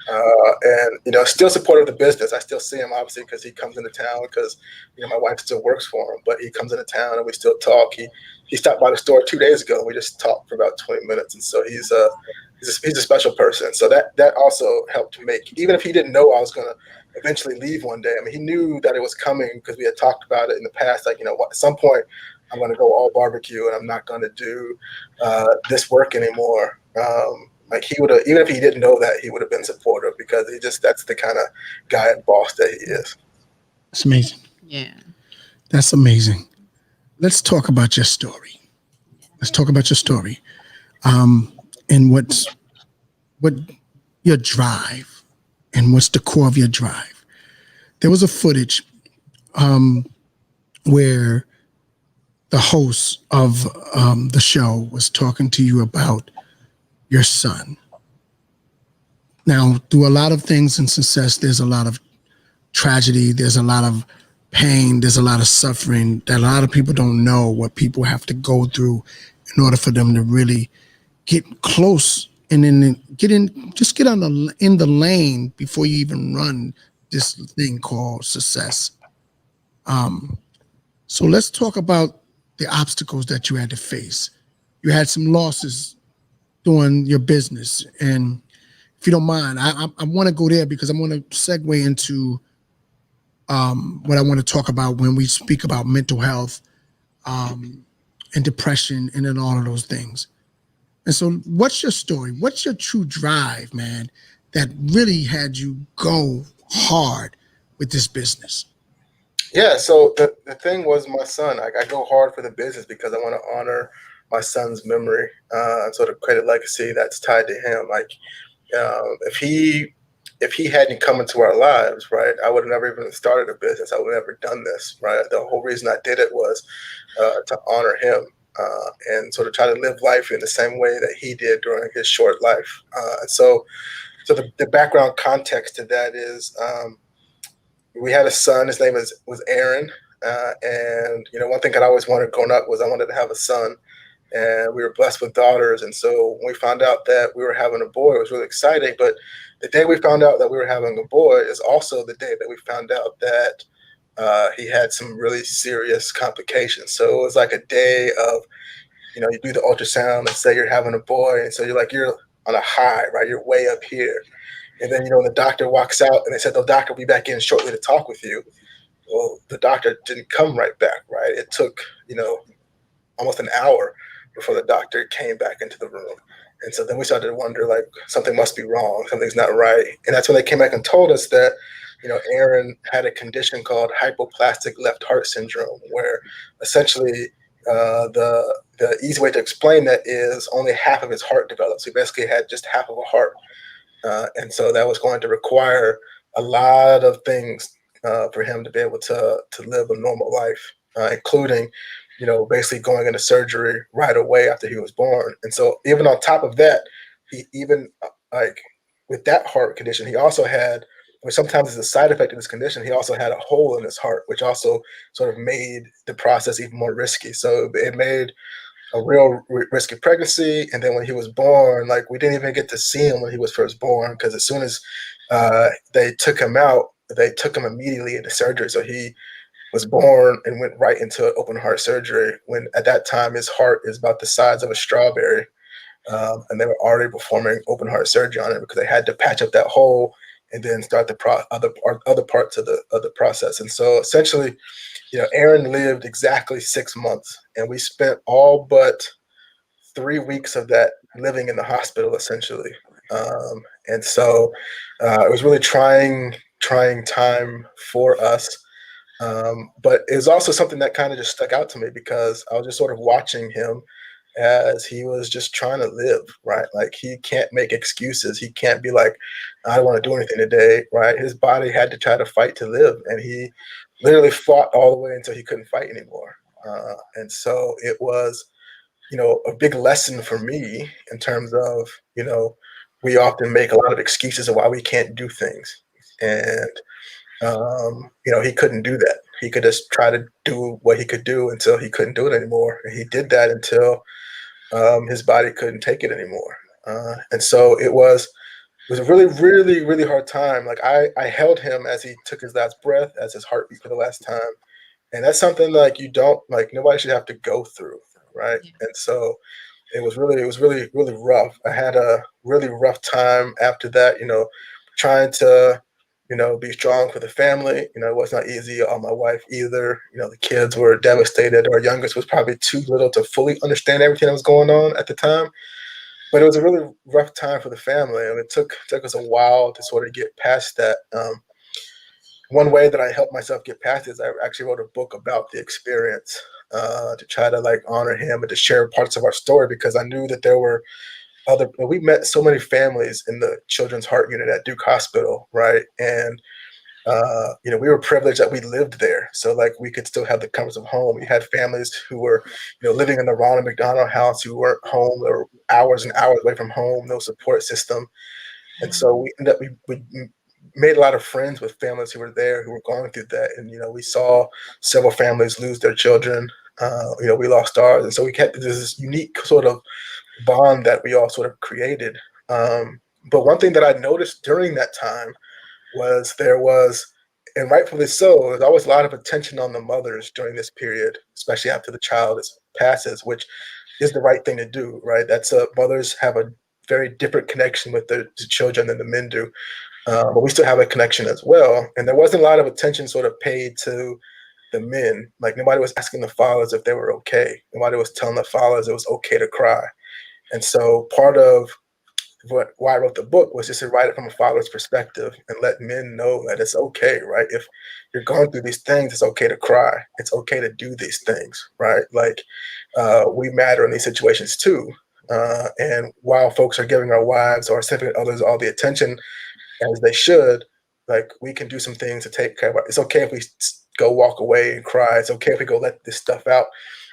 And still supportive of the business. I still see him obviously because he comes into town because, my wife still works for him, but he comes into town and we still talk. He stopped by the store 2 days ago and we just talked for about 20 minutes. And so he's a special person. So that also helped make, even if he didn't know I was going to eventually leave one day. I mean, he knew that it was coming because we had talked about it in the past. Like, at some point I'm going to go all barbecue and I'm not going to do this work anymore. Like he would have, even if he didn't know that, he would have been supportive because that's the kind of guy and boss that he is. That's amazing. Yeah. That's amazing. Let's talk about your story. And what your drive and what's the core of your drive. There was a footage where the host of the show was talking to you about your son. Now, through a lot of things in success, there's a lot of tragedy, there's a lot of pain, there's a lot of suffering that a lot of people don't know what people have to go through in order for them to really get close and then get in the lane before you even run this thing called success. So let's talk about the obstacles that you had to face. You had some losses doing your business. And if you don't mind, I want to go there because I want to segue into what I want to talk about when we speak about mental health and depression and then all of those things. And so what's your story? What's your true drive, man, that really had you go hard with this business? Yeah, so the thing was my son. I go hard for the business because I want to honor my son's memory and sort of create a legacy that's tied to him. Like if he hadn't come into our lives, right, I would have never even started a business. I would have never done this, right? The whole reason I did it was to honor him and sort of try to live life in the same way that he did during his short life. So the background context to that is we had a son. His name was Aaron. And, one thing I'd always wanted growing up was I wanted to have a son. And we were blessed with daughters. And so when we found out that we were having a boy, it was really exciting. But the day we found out that we were having a boy is also the day that we found out that he had some really serious complications. So it was like a day of, you do the ultrasound and say you're having a boy. And so you're on a high, right? You're way up here. And then, when the doctor walks out and they said, the doctor will be back in shortly to talk with you. Well, the doctor didn't come right back, right? It took, almost an hour before the doctor came back into the room. And so then we started to wonder, like, something must be wrong. Something's not right. And that's when they came back and told us that, Aaron had a condition called hypoplastic left heart syndrome, where essentially the easy way to explain that is only half of his heart developed. So he basically had just half of a heart. And so that was going to require a lot of things for him to be able to live a normal life, including, basically going into surgery right away after he was born. And so even on top of that, he even like with that heart condition, he also had, which sometimes is a side effect of this condition, he also had a hole in his heart, which also sort of made the process even more risky. So it made a real risky pregnancy. And then when he was born, like we didn't even get to see him when he was first born, because as soon as they took him out, they took him immediately into surgery. So he was born and went right into open heart surgery, when at that time his heart is about the size of a strawberry. And they were already performing open heart surgery on it because they had to patch up that hole and then start the other parts of the process. And so essentially, Aaron lived exactly 6 months, and we spent all but 3 weeks of that living in the hospital, essentially. And so it was really trying time for us. But it was also something that kind of just stuck out to me because I was just sort of watching him as he was just trying to live, right? Like he can't make excuses. He can't be like, I don't want to do anything today, right? His body had to try to fight to live, and he literally fought all the way until he couldn't fight anymore. And so it was, a big lesson for me in terms of, we often make a lot of excuses of why we can't do things. And, he couldn't do that. He could just try to do what he could do until he couldn't do it anymore. And he did that until his body couldn't take it anymore. And so it was a really, really, really hard time. Like I held him as he took his last breath, as his heart beat for the last time. And that's something like nobody should have to go through. Right. Yeah. And so it was really, really rough. I had a really rough time after that, trying to, be strong for the family. It was not easy on my wife either. The kids were devastated. Our youngest was probably too little to fully understand everything that was going on at the time. But it was a really rough time for the family, and it took us a while to sort of get past that. One way that I helped myself get past it is I actually wrote a book about the experience to try to honor him and to share parts of our story, because I knew that there were we met so many families in the Children's Heart Unit at Duke Hospital, right? And we were privileged that we lived there, so we could still have the comforts of home. We had families who were, living in the Ronald McDonald House who weren't home. They were hours and hours away from home, no support system, and so we ended up we made a lot of friends with families who were there who were going through that, and we saw several families lose their children. We lost ours, and so we kept this unique sort of bond that we all sort of created. But one thing that I noticed during that time was and rightfully so, there's always a lot of attention on the mothers during this period, especially after the child passes, which is the right thing to do, right? Mothers have a very different connection with their children than the men do, but we still have a connection as well. And there wasn't a lot of attention sort of paid to the men. Like nobody was asking the fathers if they were okay. Nobody was telling the fathers it was okay to cry. And so part of why I wrote the book was just to write it from a father's perspective and let men know that it's okay, right? If you're going through these things, it's okay to cry. It's okay to do these things, right? We matter in these situations too. And while folks are giving our wives or significant others all the attention as they should, we can do some things to take care of it. It's okay if we go walk away and cry. It's okay if we go let this stuff out.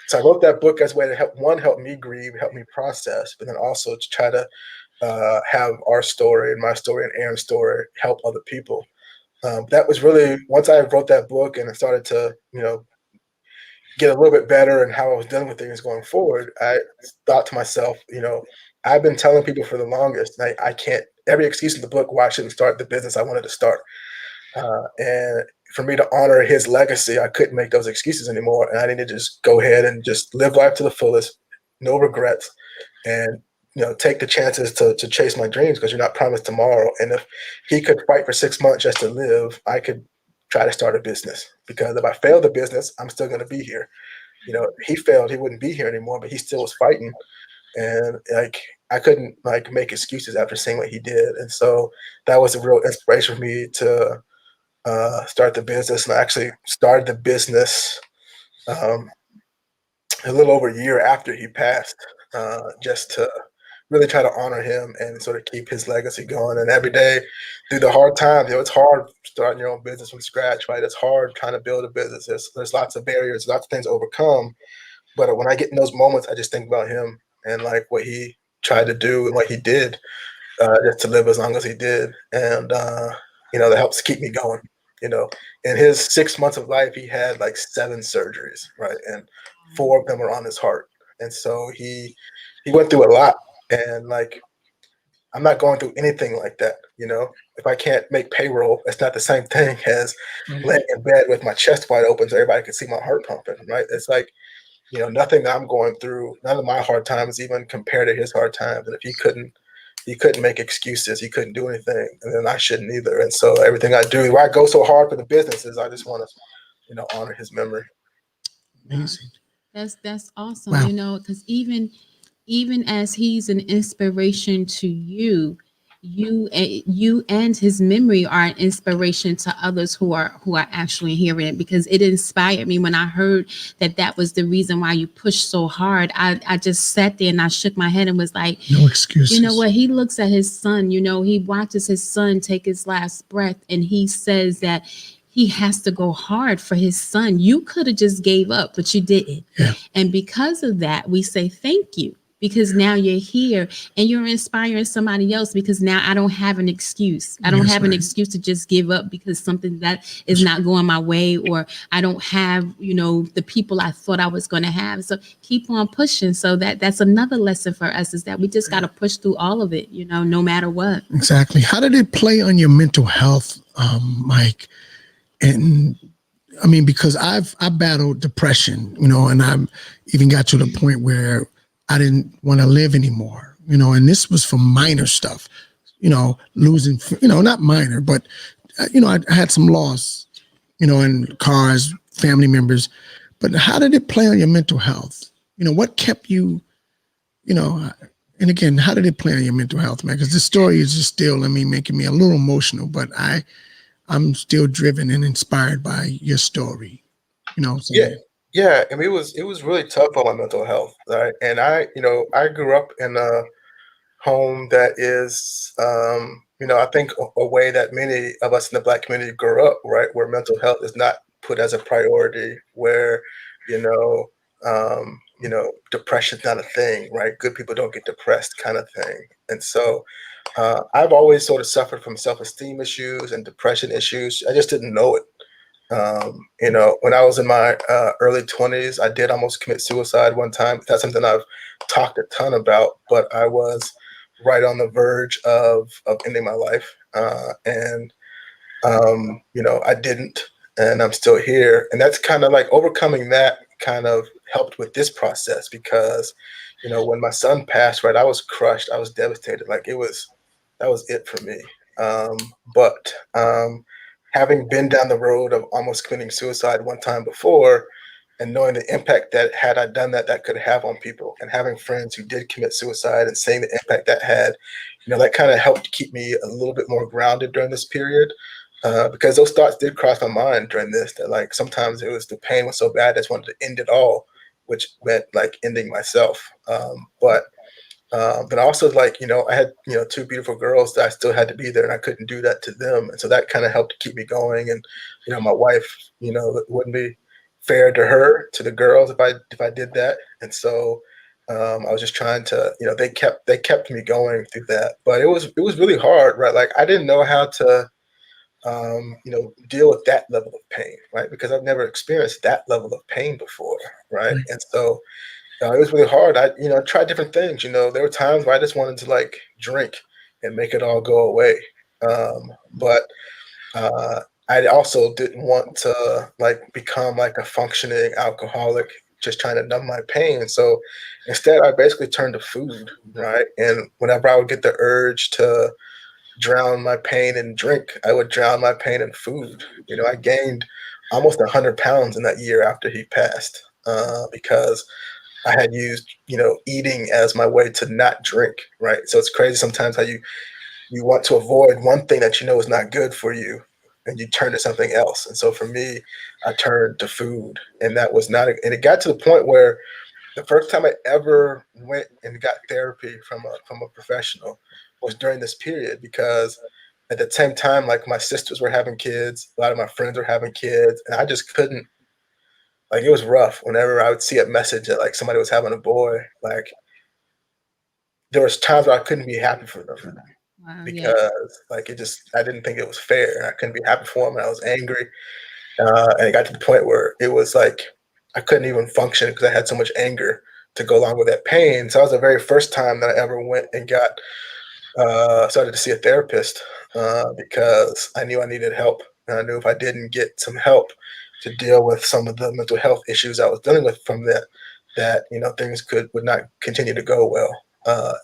So I wrote that book as a way to help me grieve, help me process, but then also to try to have our story and my story and Aaron's story help other people. That was really, once I wrote that book and I started to, get a little bit better in how I was dealing with things going forward, I thought to myself, I've been telling people for the longest, I can't, every excuse in the book why I shouldn't start the business I wanted to start. And for me to honor his legacy, I couldn't make those excuses anymore. And I needed to just go ahead and just live life to the fullest, no regrets, and take the chances to chase my dreams, because you're not promised tomorrow. And if he could fight for 6 months just to live, I could try to start a business, because if I fail the business, I'm still going to be here. He failed, he wouldn't be here anymore, but he still was fighting. And I couldn't make excuses after seeing what he did. And so that was a real inspiration for me to start the business. And I actually started the business a little over a year after he passed, just to really try to honor him and sort of keep his legacy going. And every day through the hard times, it's hard starting your own business from scratch, right? It's hard trying to build a business. There's lots of barriers, lots of things to overcome. But when I get in those moments, I just think about him and like what he tried to do and what he did, just to live as long as he did. And, that helps keep me going. In his 6 months of life, he had like 7 surgeries, right? And 4 of them were on his heart. And so he went through a lot. And like, I'm not going through anything like that. If I can't make payroll, it's not the same thing as laying in bed with my chest wide open so everybody can see my heart pumping, right? It's like, nothing that I'm going through, none of my hard times even compare to his hard times. And if he couldn't make excuses, he couldn't do anything, and then I shouldn't either. And so everything I do, why I go so hard for the business is I just want to, honor his memory. Amazing. That's awesome. Wow. Because even as he's an inspiration to you, you and his memory are an inspiration to others who are actually hearing it, because it inspired me when I heard that was the reason why you pushed so hard. I just sat there and I shook my head and was like, no excuses. You know what? He looks at his son, he watches his son take his last breath, and he says that he has to go hard for his son. You could have just gave up, but you didn't. Yeah. And because of that, we say thank you, because now you're here and you're inspiring somebody else, because now I don't have an excuse. I don't have an excuse to just give up because something that is not going my way, or I don't have, the people I thought I was going to have. So keep on pushing. So that's another lesson for us, is that we just got to push through all of it, no matter what. Exactly. How did it play on your mental health, Mike? And I mean, because I battled depression, and I even got to the point where I didn't want to live anymore, and this was from minor stuff, losing, not minor, but, I had some loss, in cars, family members. But how did it play on your mental health? What kept you, and again, how did it play on your mental health, man? Because this story is just still, making me a little emotional, but I'm still driven and inspired by your story, So. Yeah. I mean, it was really tough on my mental health, right? And I grew up in a home that is, I think a way that many of us in the Black community grew up, right? Where mental health is not put as a priority, where, depression's not a thing, right? Good people don't get depressed, kind of thing. And so I've always sort of suffered from self-esteem issues and depression issues. I just didn't know it. When I was in my early 20s, I did almost commit suicide one time. That's something I've talked a ton about, but I was right on the verge of ending my life. I didn't, and I'm still here. And that's kind of like overcoming that kind of helped with this process, because, when my son passed, right, I was crushed. I was devastated. Like that was it for me. But having been down the road of almost committing suicide one time before, and knowing the impact that had I done that could have on people, and having friends who did commit suicide and seeing the impact that had, that kind of helped keep me a little bit more grounded during this period. Because those thoughts did cross my mind during this, that like sometimes it was the pain was so bad, I just wanted to end it all, which meant like ending myself. But also, like, I had, 2 beautiful girls that I still had to be there, and I couldn't do that to them. And so that kind of helped keep me going. And, my wife, it wouldn't be fair to her, to the girls, if I did that. And so I was just trying to, they kept me going through that. But it was really hard, right? Like, I didn't know how to, deal with that level of pain, right? Because I've never experienced that level of pain before, right? And so it was really hard. I tried different things. There were times where I just wanted to like drink and make it all go away. But I also didn't want to like become like a functioning alcoholic, just trying to numb my pain. So instead, I basically turned to food, right? And whenever I would get the urge to drown my pain in drink, I would drown my pain in food. I gained almost 100 pounds in that year after he passed, because I had used, eating as my way to not drink, right? So it's crazy sometimes how you want to avoid one thing that is not good for you, and you turn to something else. And so for me, I turned to food, and that was not, and it got to the point where the first time I ever went and got therapy from a professional was during this period, because at the same time, like my sisters were having kids, a lot of my friends were having kids, and I just couldn't, like, it was rough whenever I would see a message that like somebody was having a boy. Like, there was times where I couldn't be happy for them. Wow, because like I didn't think it was fair. I couldn't be happy for them, and I was angry. And it got to the point where it was like I couldn't even function because I had so much anger to go along with that pain. So that was the very first time that I ever went and started to see a therapist, because I knew I needed help. And I knew if I didn't get some help to deal with some of the mental health issues I was dealing with from that things would not continue to go well.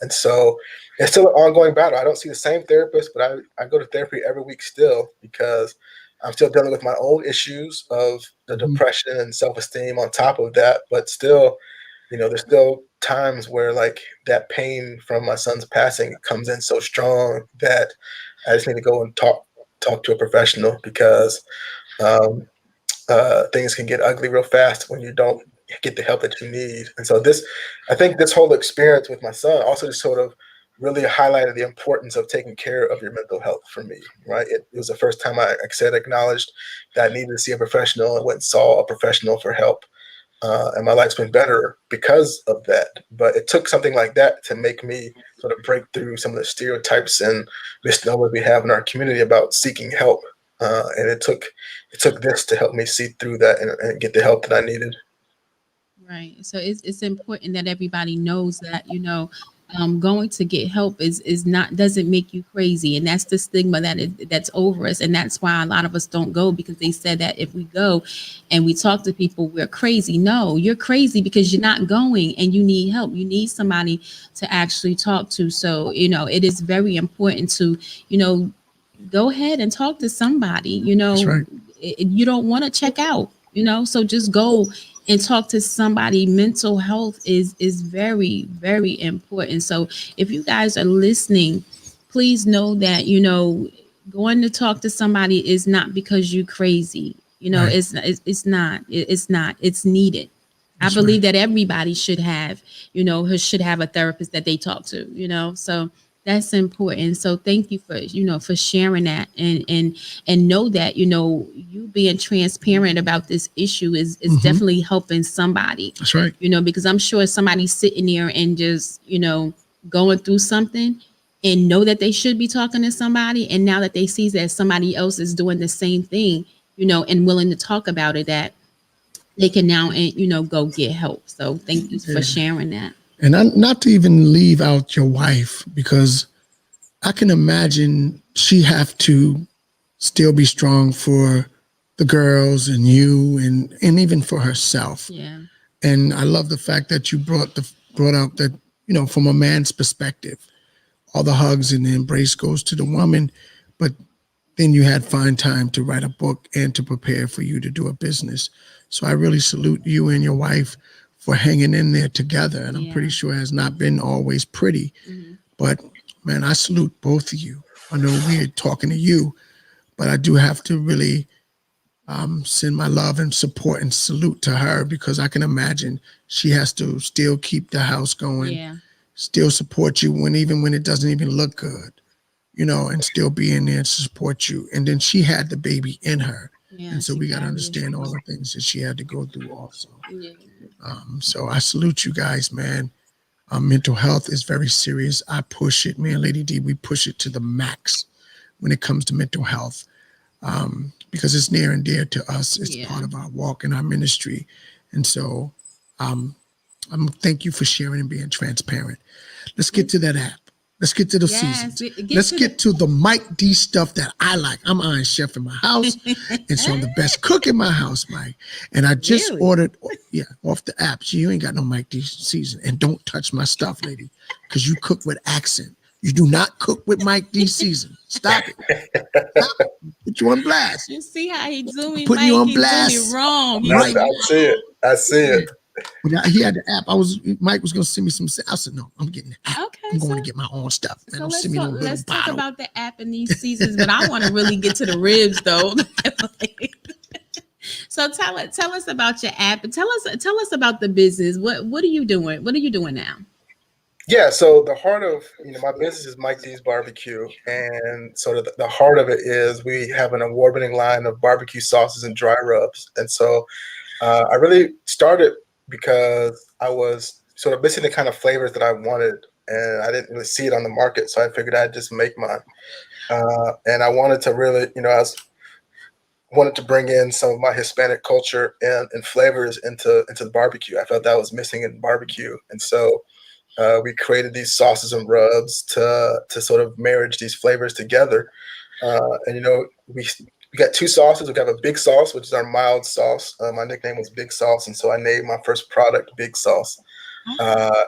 And so it's still an ongoing battle. I don't see the same therapist, but I go to therapy every week still, because I'm still dealing with my own issues of the depression and self-esteem on top of that. But still, there's still times where like that pain from my son's passing comes in so strong that I just need to go and talk to a professional, because things can get ugly real fast when you don't get the help that you need. And so I think this whole experience with my son also just sort of really highlighted the importance of taking care of your mental health for me, right? It was the first time I acknowledged that I needed to see a professional, and went and saw a professional for help. And my life's been better because of that. But it took something like that to make me sort of break through some of the stereotypes and misnomers we have in our community about seeking help. And it took this to help me see through that and get the help that I needed. Right. So it's important that everybody knows that, going to get help doesn't make you crazy. And that's the stigma that's over us. And that's why a lot of us don't go, because they said that if we go and we talk to people, we're crazy. No, you're crazy because you're not going and you need help. You need somebody to actually talk to. So, it is very important to, go ahead and talk to somebody. That's right. You don't want to check out, so just go and talk to somebody. Mental health is very, very important. So if you guys are listening, please know that, going to talk to somebody is not because you're crazy. Right. It's not. It's needed. That's I believe right. that everybody should have a therapist that they talk to, so that's important. So thank you for sharing that, and know that, you being transparent about this issue is definitely helping somebody. That's right. Because I'm sure somebody's sitting there and just, going through something and know that they should be talking to somebody. And now that they see that somebody else is doing the same thing, and willing to talk about it, that they can now, go get help. So thank you for sharing that. And not to even leave out your wife, because I can imagine she have to still be strong for the girls and you and even for herself. Yeah. And I love the fact that you brought out that, from a man's perspective, all the hugs and the embrace goes to the woman, but then you had find time to write a book and to prepare for you to do a business. So I really salute you and your wife for hanging in there together. And I'm pretty sure it has not been always pretty, but man, I salute both of you. I know we're talking to you, but I do have to really send my love and support and salute to her, because I can imagine she has to still keep the house going, still support you even when it doesn't even look good, and still be in there to support you. And then she had the baby in her. Yeah, and so we got to understand all the things that she had to go through also. Yeah. So I salute you guys, man. Mental health is very serious. I push it, man. Lady D, we push it to the max when it comes to mental health, because it's near and dear to us. It's part of our walk in our ministry. And so thank you for sharing and being transparent. Let's get to that app. Let's get to the seasons. Let's get to the Mike D stuff that I like. I'm Iron Chef in my house, and so I'm the best cook in my house, Mike. And I just ordered, off the app. You ain't got no Mike D season. And don't touch my stuff, lady, because you cook with accent. You do not cook with Mike D season. Stop it. Stop it. Put you on blast. You see how he doing, Put Mike? You on He's blast. doing it wrong. I see it. When he had the app, Mike was gonna send me some. I said, no, I'm getting the app. Okay, I'm going to get my own stuff. Man, so don't send me no little let's talk bottle. about the app in these seasons, but I want to really get to the ribs though. So tell us about your app and tell us about the business. What are you doing? What are you doing now? Yeah, so the heart of my business is Mike D's Barbecue, and sort of the heart of it is we have an award-winning line of barbecue sauces and dry rubs. And so I really started because I was sort of missing the kind of flavors that I wanted, and I didn't really see it on the market. So I figured I'd just make mine, and I wanted to really, wanted to bring in some of my Hispanic culture and flavors into the barbecue. I felt that was missing in barbecue, and so. We created these sauces and rubs to sort of marriage these flavors together. And we got two sauces. We have a big sauce, which is our mild sauce. My nickname was Big Sauce, and so I named my first product Big Sauce.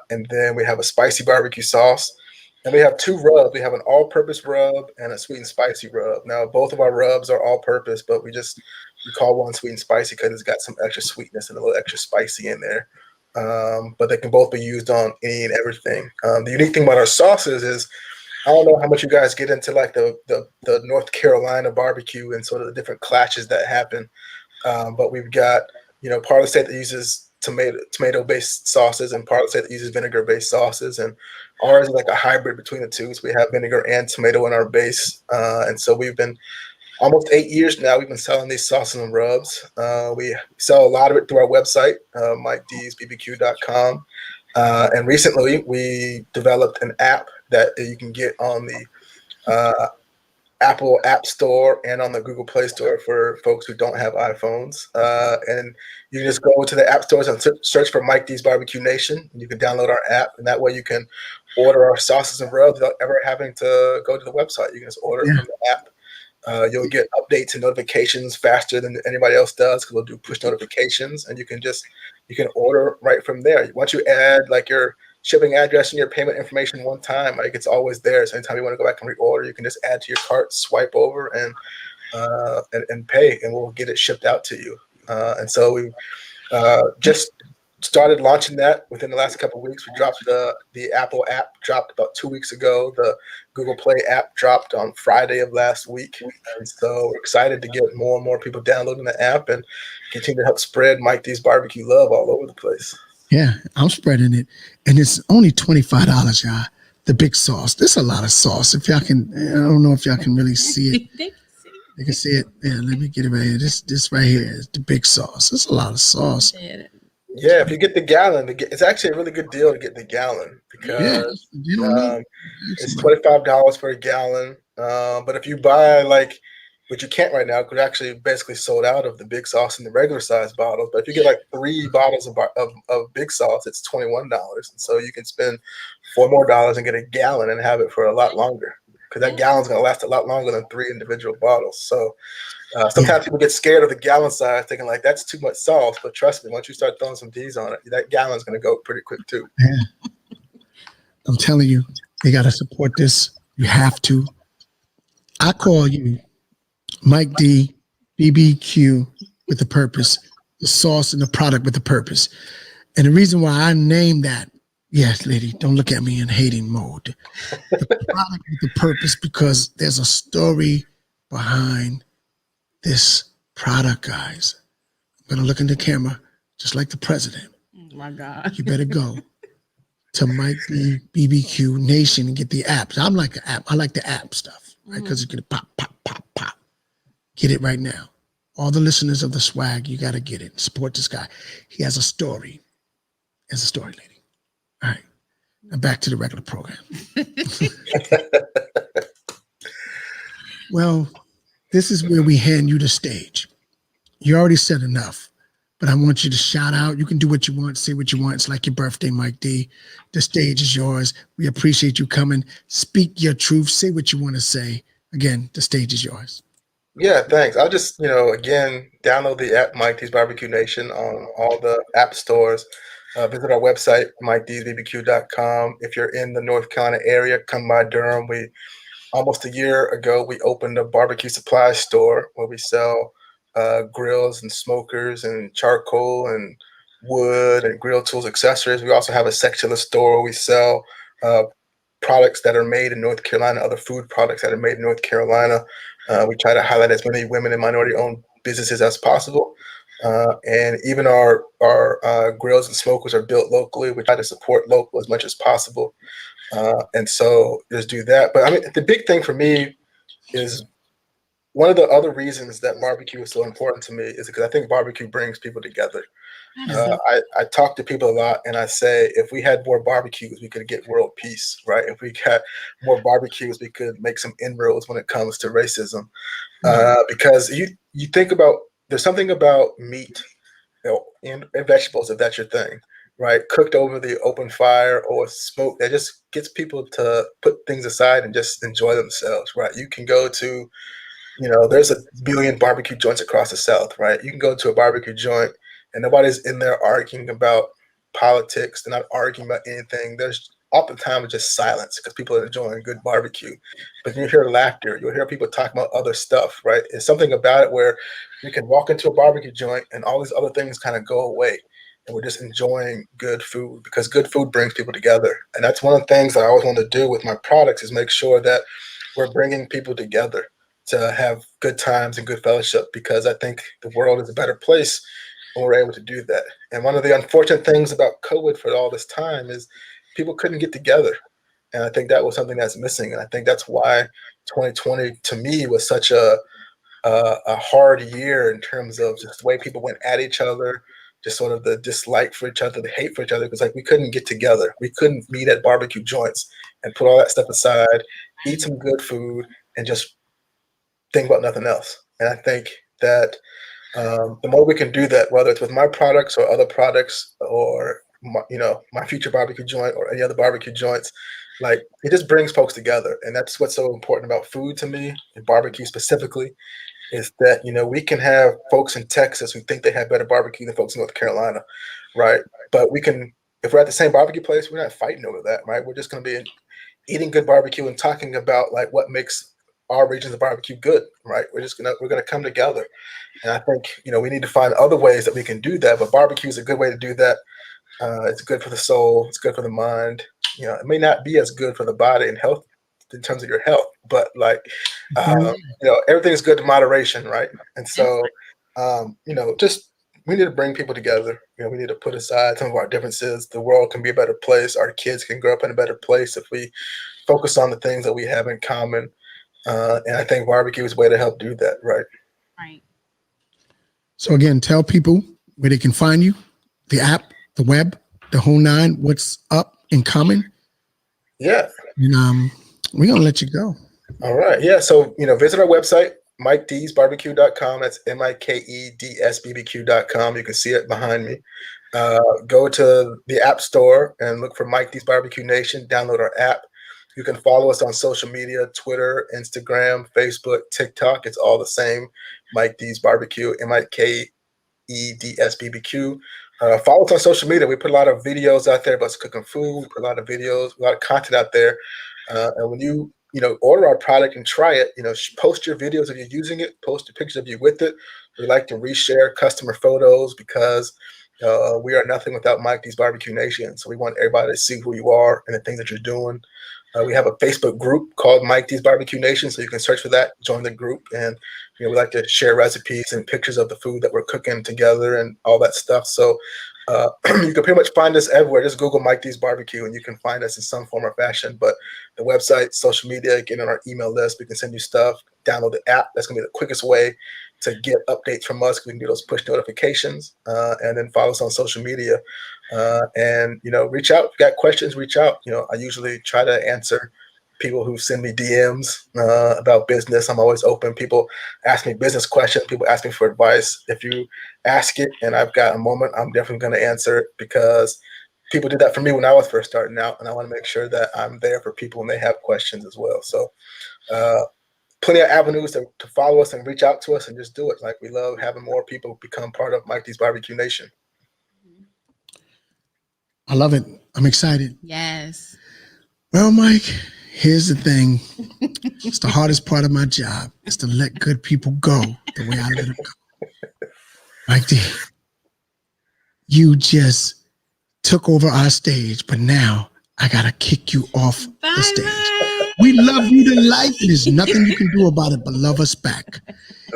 And then we have a spicy barbecue sauce. And we have two rubs. We have an all-purpose rub and a sweet and spicy rub. Now, both of our rubs are all-purpose, but we call one sweet and spicy because it's got some extra sweetness and a little extra spicy in there. But they can both be used on any and everything. The unique thing about our sauces is I don't know how much you guys get into like the North Carolina barbecue and sort of the different clashes that happen. But we've got part of the state that uses tomato based sauces and part of the state that uses vinegar based sauces, and ours is like a hybrid between the two. So we have vinegar and tomato in our base, and so we've been almost 8 years now. We've been selling these sauces and rubs. We sell a lot of it through our website, MikeD'sBBQ.com. And recently we developed an app that you can get on the Apple App Store and on the Google Play Store for folks who don't have iPhones. And you can just go to the app stores and search for Mike D's Barbecue Nation. And you can download our app, and that way you can order our sauces and rubs without ever having to go to the website. You can just order it from the app. You'll get updates and notifications faster than anybody else does because we'll do push notifications, and you can order right from there. Once you add like your shipping address and your payment information one time, like it's always there. So anytime you want to go back and reorder, you can just add to your cart, swipe over, and pay, and we'll get it shipped out to you. And so we just started launching that within the last couple of weeks. We dropped the Apple app dropped about 2 weeks ago. The Google Play app dropped on Friday of last week. And so we're excited to get more and more people downloading the app and continue to help spread Mike D's Barbecue love all over the place. Yeah, I'm spreading it. And it's only $25, y'all. The big sauce. There's a lot of sauce. If y'all can, I don't know if y'all can really see it. They can see it. Yeah, let me get it right here. This right here is the big sauce. It's a lot of sauce. Yeah, if you get the gallon, it's actually a really good deal to get the gallon because it's $25 for a gallon. But if you buy which you can't right now because we're actually basically sold out of the big sauce and the regular size bottles. But if you get like 3 bottles of big sauce, it's $21. And so you can spend $4 more and get a gallon and have it for a lot longer because that gallon's going to last a lot longer than 3 individual bottles. So sometimes people get scared of the gallon size, thinking like that's too much sauce. But trust me, once you start throwing some D's on it, that gallon's going to go pretty quick too. Yeah. I'm telling you, you got to support this. You have to. I call you Mike D, BBQ with a purpose, the sauce and the product with a purpose. And the reason why I named that, yes, lady, don't look at me in hating mode. The product with the purpose, because there's a story behind this product, guys. I'm going to look in the camera just like the president. Oh my God. You better go to Mike D BBQ Nation and get the apps. I'm like an app. I like the app stuff, right? Because it's going to pop, pop, pop, pop. Get it right now. All the listeners of the swag, you got to get it. Support this guy. He has a story. He has a story, lady. All right. Now back to the regular program. Well, this is where we hand you the stage. You already said enough, but I want you to shout out. You can do what you want, say what you want. It's like your birthday, Mike D. The stage is yours. We appreciate you coming. Speak your truth. Say what you want to say. Again, the stage is yours. Yeah, thanks. I'll just, again, download the app Mike D's Barbecue Nation on all the app stores. Visit our website, MikeD'sBBQ.com. If you're in the North Carolina area, come by Durham. Almost a year ago, we opened a barbecue supply store where we sell grills and smokers and charcoal and wood and grill tools, accessories. We also have a section of the store where we sell products that are made in North Carolina, other food products that are made in North Carolina. We try to highlight as many women and minority-owned businesses as possible. And even our grills and smokers are built locally. We try to support local as much as possible. And so just do that. But I mean, the big thing for me is one of the other reasons that barbecue is so important to me is because I think barbecue brings people together. I talk to people a lot and I say, if we had more barbecues, we could get world peace, right? If we got more barbecues, we could make some inroads when it comes to racism. Because you think about, there's something about meat, and vegetables, if that's your thing, right? Cooked over the open fire or smoke, that just gets people to put things aside and just enjoy themselves, right? You can go to, there's a billion barbecue joints across the South, right? You can go to a barbecue joint and nobody's in there arguing about politics. They're not arguing about anything. There's oftentimes just silence because people are enjoying good barbecue. But you hear laughter. You'll hear people talking about other stuff, right? It's something about it where you can walk into a barbecue joint and all these other things kind of go away. And we're just enjoying good food because good food brings people together. And that's one of the things that I always want to do with my products is make sure that we're bringing people together to have good times and good fellowship, because I think the world is a better place when we're able to do that. And one of the unfortunate things about COVID for all this time is people couldn't get together. And I think that was something that's missing. And I think that's why 2020 to me was such a hard year in terms of just the way people went at each other, just sort of the dislike for each other, the hate for each other, because like we couldn't get together. We couldn't meet at barbecue joints and put all that stuff aside, eat some good food, and just think about nothing else. And I think that the more we can do that, whether it's with my products or other products or my future barbecue joint or any other barbecue joints, like it just brings folks together. And that's what's so important about food to me, and barbecue specifically, is that we can have folks in Texas who think they have better barbecue than folks in North Carolina, right? But we can, if we're at the same barbecue place, we're not fighting over that, right? We're just going to be eating good barbecue and talking about like what makes our regions of barbecue good, right? We're gonna come together. And I think we need to find other ways that we can do that, but barbecue is a good way to do that. It's good for the soul, it's good for the mind. It may not be as good for the body and health in terms of your health, but like everything is good in moderation, right? And so just we need to bring people together. We need to put aside some of our differences. The world can be a better place. Our kids can grow up in a better place if we focus on the things that we have in common. And I think barbecue is a way to help do that, right? Right. So again, tell people where they can find you, the app, the web, the whole nine, what's up and coming. Yeah. And we're going to let you go. All right. Yeah. So, visit our website, MikeD'sBarbecue.com. That's MikeDSBBQ.com. You can see it behind me. Go to the App Store and look for Mike D's Barbecue Nation. Download our app. You can follow us on social media, Twitter, Instagram, Facebook, TikTok. It's all the same. Mike D's Barbecue, MikeEDSBBQ. Follow us on social media. We put a lot of videos out there about us cooking food. We put a lot of videos, a lot of content out there. And when you order our product and try it, post your videos of you using it, post your pictures of you with it. We like to reshare customer photos because we are nothing without Mike D's Barbecue Nation. So we want everybody to see who you are and the things that you're doing. We have a Facebook group called Mike D's Barbecue Nation, so you can search for that, join the group, and we like to share recipes and pictures of the food that we're cooking together and all that stuff. So you can pretty much find us everywhere. Just Google Mike D's Barbecue, and you can find us in some form or fashion. But the website, social media, get on our email list. We can send you stuff. Download the app. That's going to be the quickest way to get updates from us. We can do those push notifications, and then follow us on social media. And reach out. If you got questions, reach out. I usually try to answer people who send me DMs about business. I'm always open. People ask me business questions. People ask me for advice. If you ask it and I've got a moment, I'm definitely going to answer it, because people did that for me when I was first starting out, and I want to make sure that I'm there for people when they have questions as well. So plenty of avenues to follow us and reach out to us and just do it. Like, we love having more people become part of Mike D's Barbecue Nation. I love it. I'm excited. Yes. Well, Mike, here's the thing. It's the hardest part of my job, is to let good people go the way I let them go. Mike D, you just took over our stage, but now I gotta kick you off the stage. We love you to life, and there's nothing you can do about it but love us back.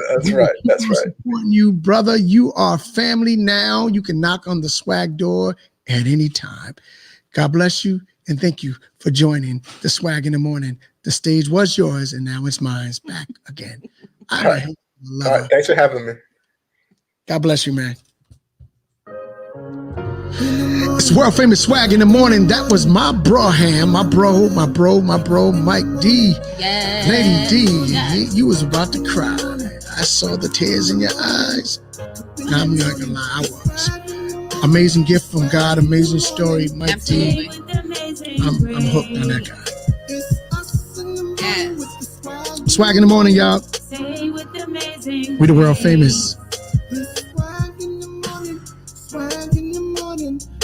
That's right. That's right. Supporting you, brother. You are family now. You can knock on the swag door at any time. God bless you, and thank you for joining the Swag in the Morning. The stage was yours, and now it's mine. Back again. All right. Thanks for having me. God bless you, man. It's world famous Swag in the Morning. That was my bro-ham, my bro, Mike D. Yes. Lady D, yes. You was about to cry. I saw the tears in your eyes. I'm not gonna lie, I was. Amazing gift from God, amazing story, Mike Absolutely. D. I'm hooked on that guy. Yes. Swag in the Morning, y'all. We the world famous.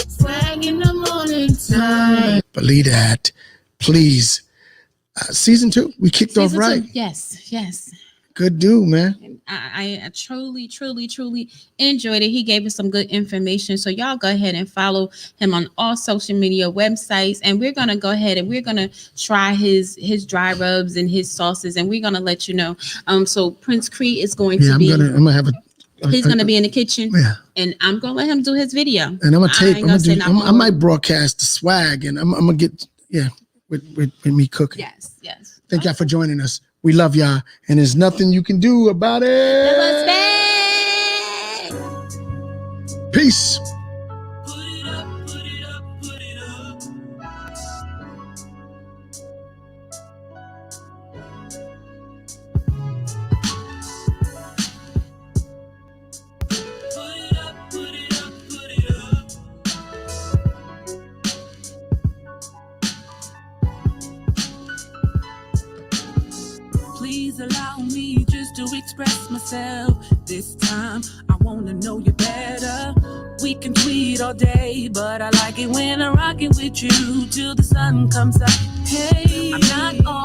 Swag in the morning time. Believe that, please. Season 2, we kicked off right. Yes. Good dude, man. I truly enjoyed it. He gave us some good information. So y'all go ahead and follow him on all social media websites. And we're gonna go ahead and we're gonna try his dry rubs and his sauces, and we're gonna let you know. So Prince Cree is going to be. I'm gonna have he's gonna be in the kitchen. Yeah. And I'm gonna let him do his video. And I'm gonna tape. I might broadcast the swag, and I'm gonna get with me cooking. Yes. Thank y'all for joining us. We love y'all, and there's nothing you can do about it. Love us back. Peace. Please allow me just to express myself. This time I wanna know you better. We can tweet all day, but I like it when I rock it with you till the sun comes up. Hey, I'm not all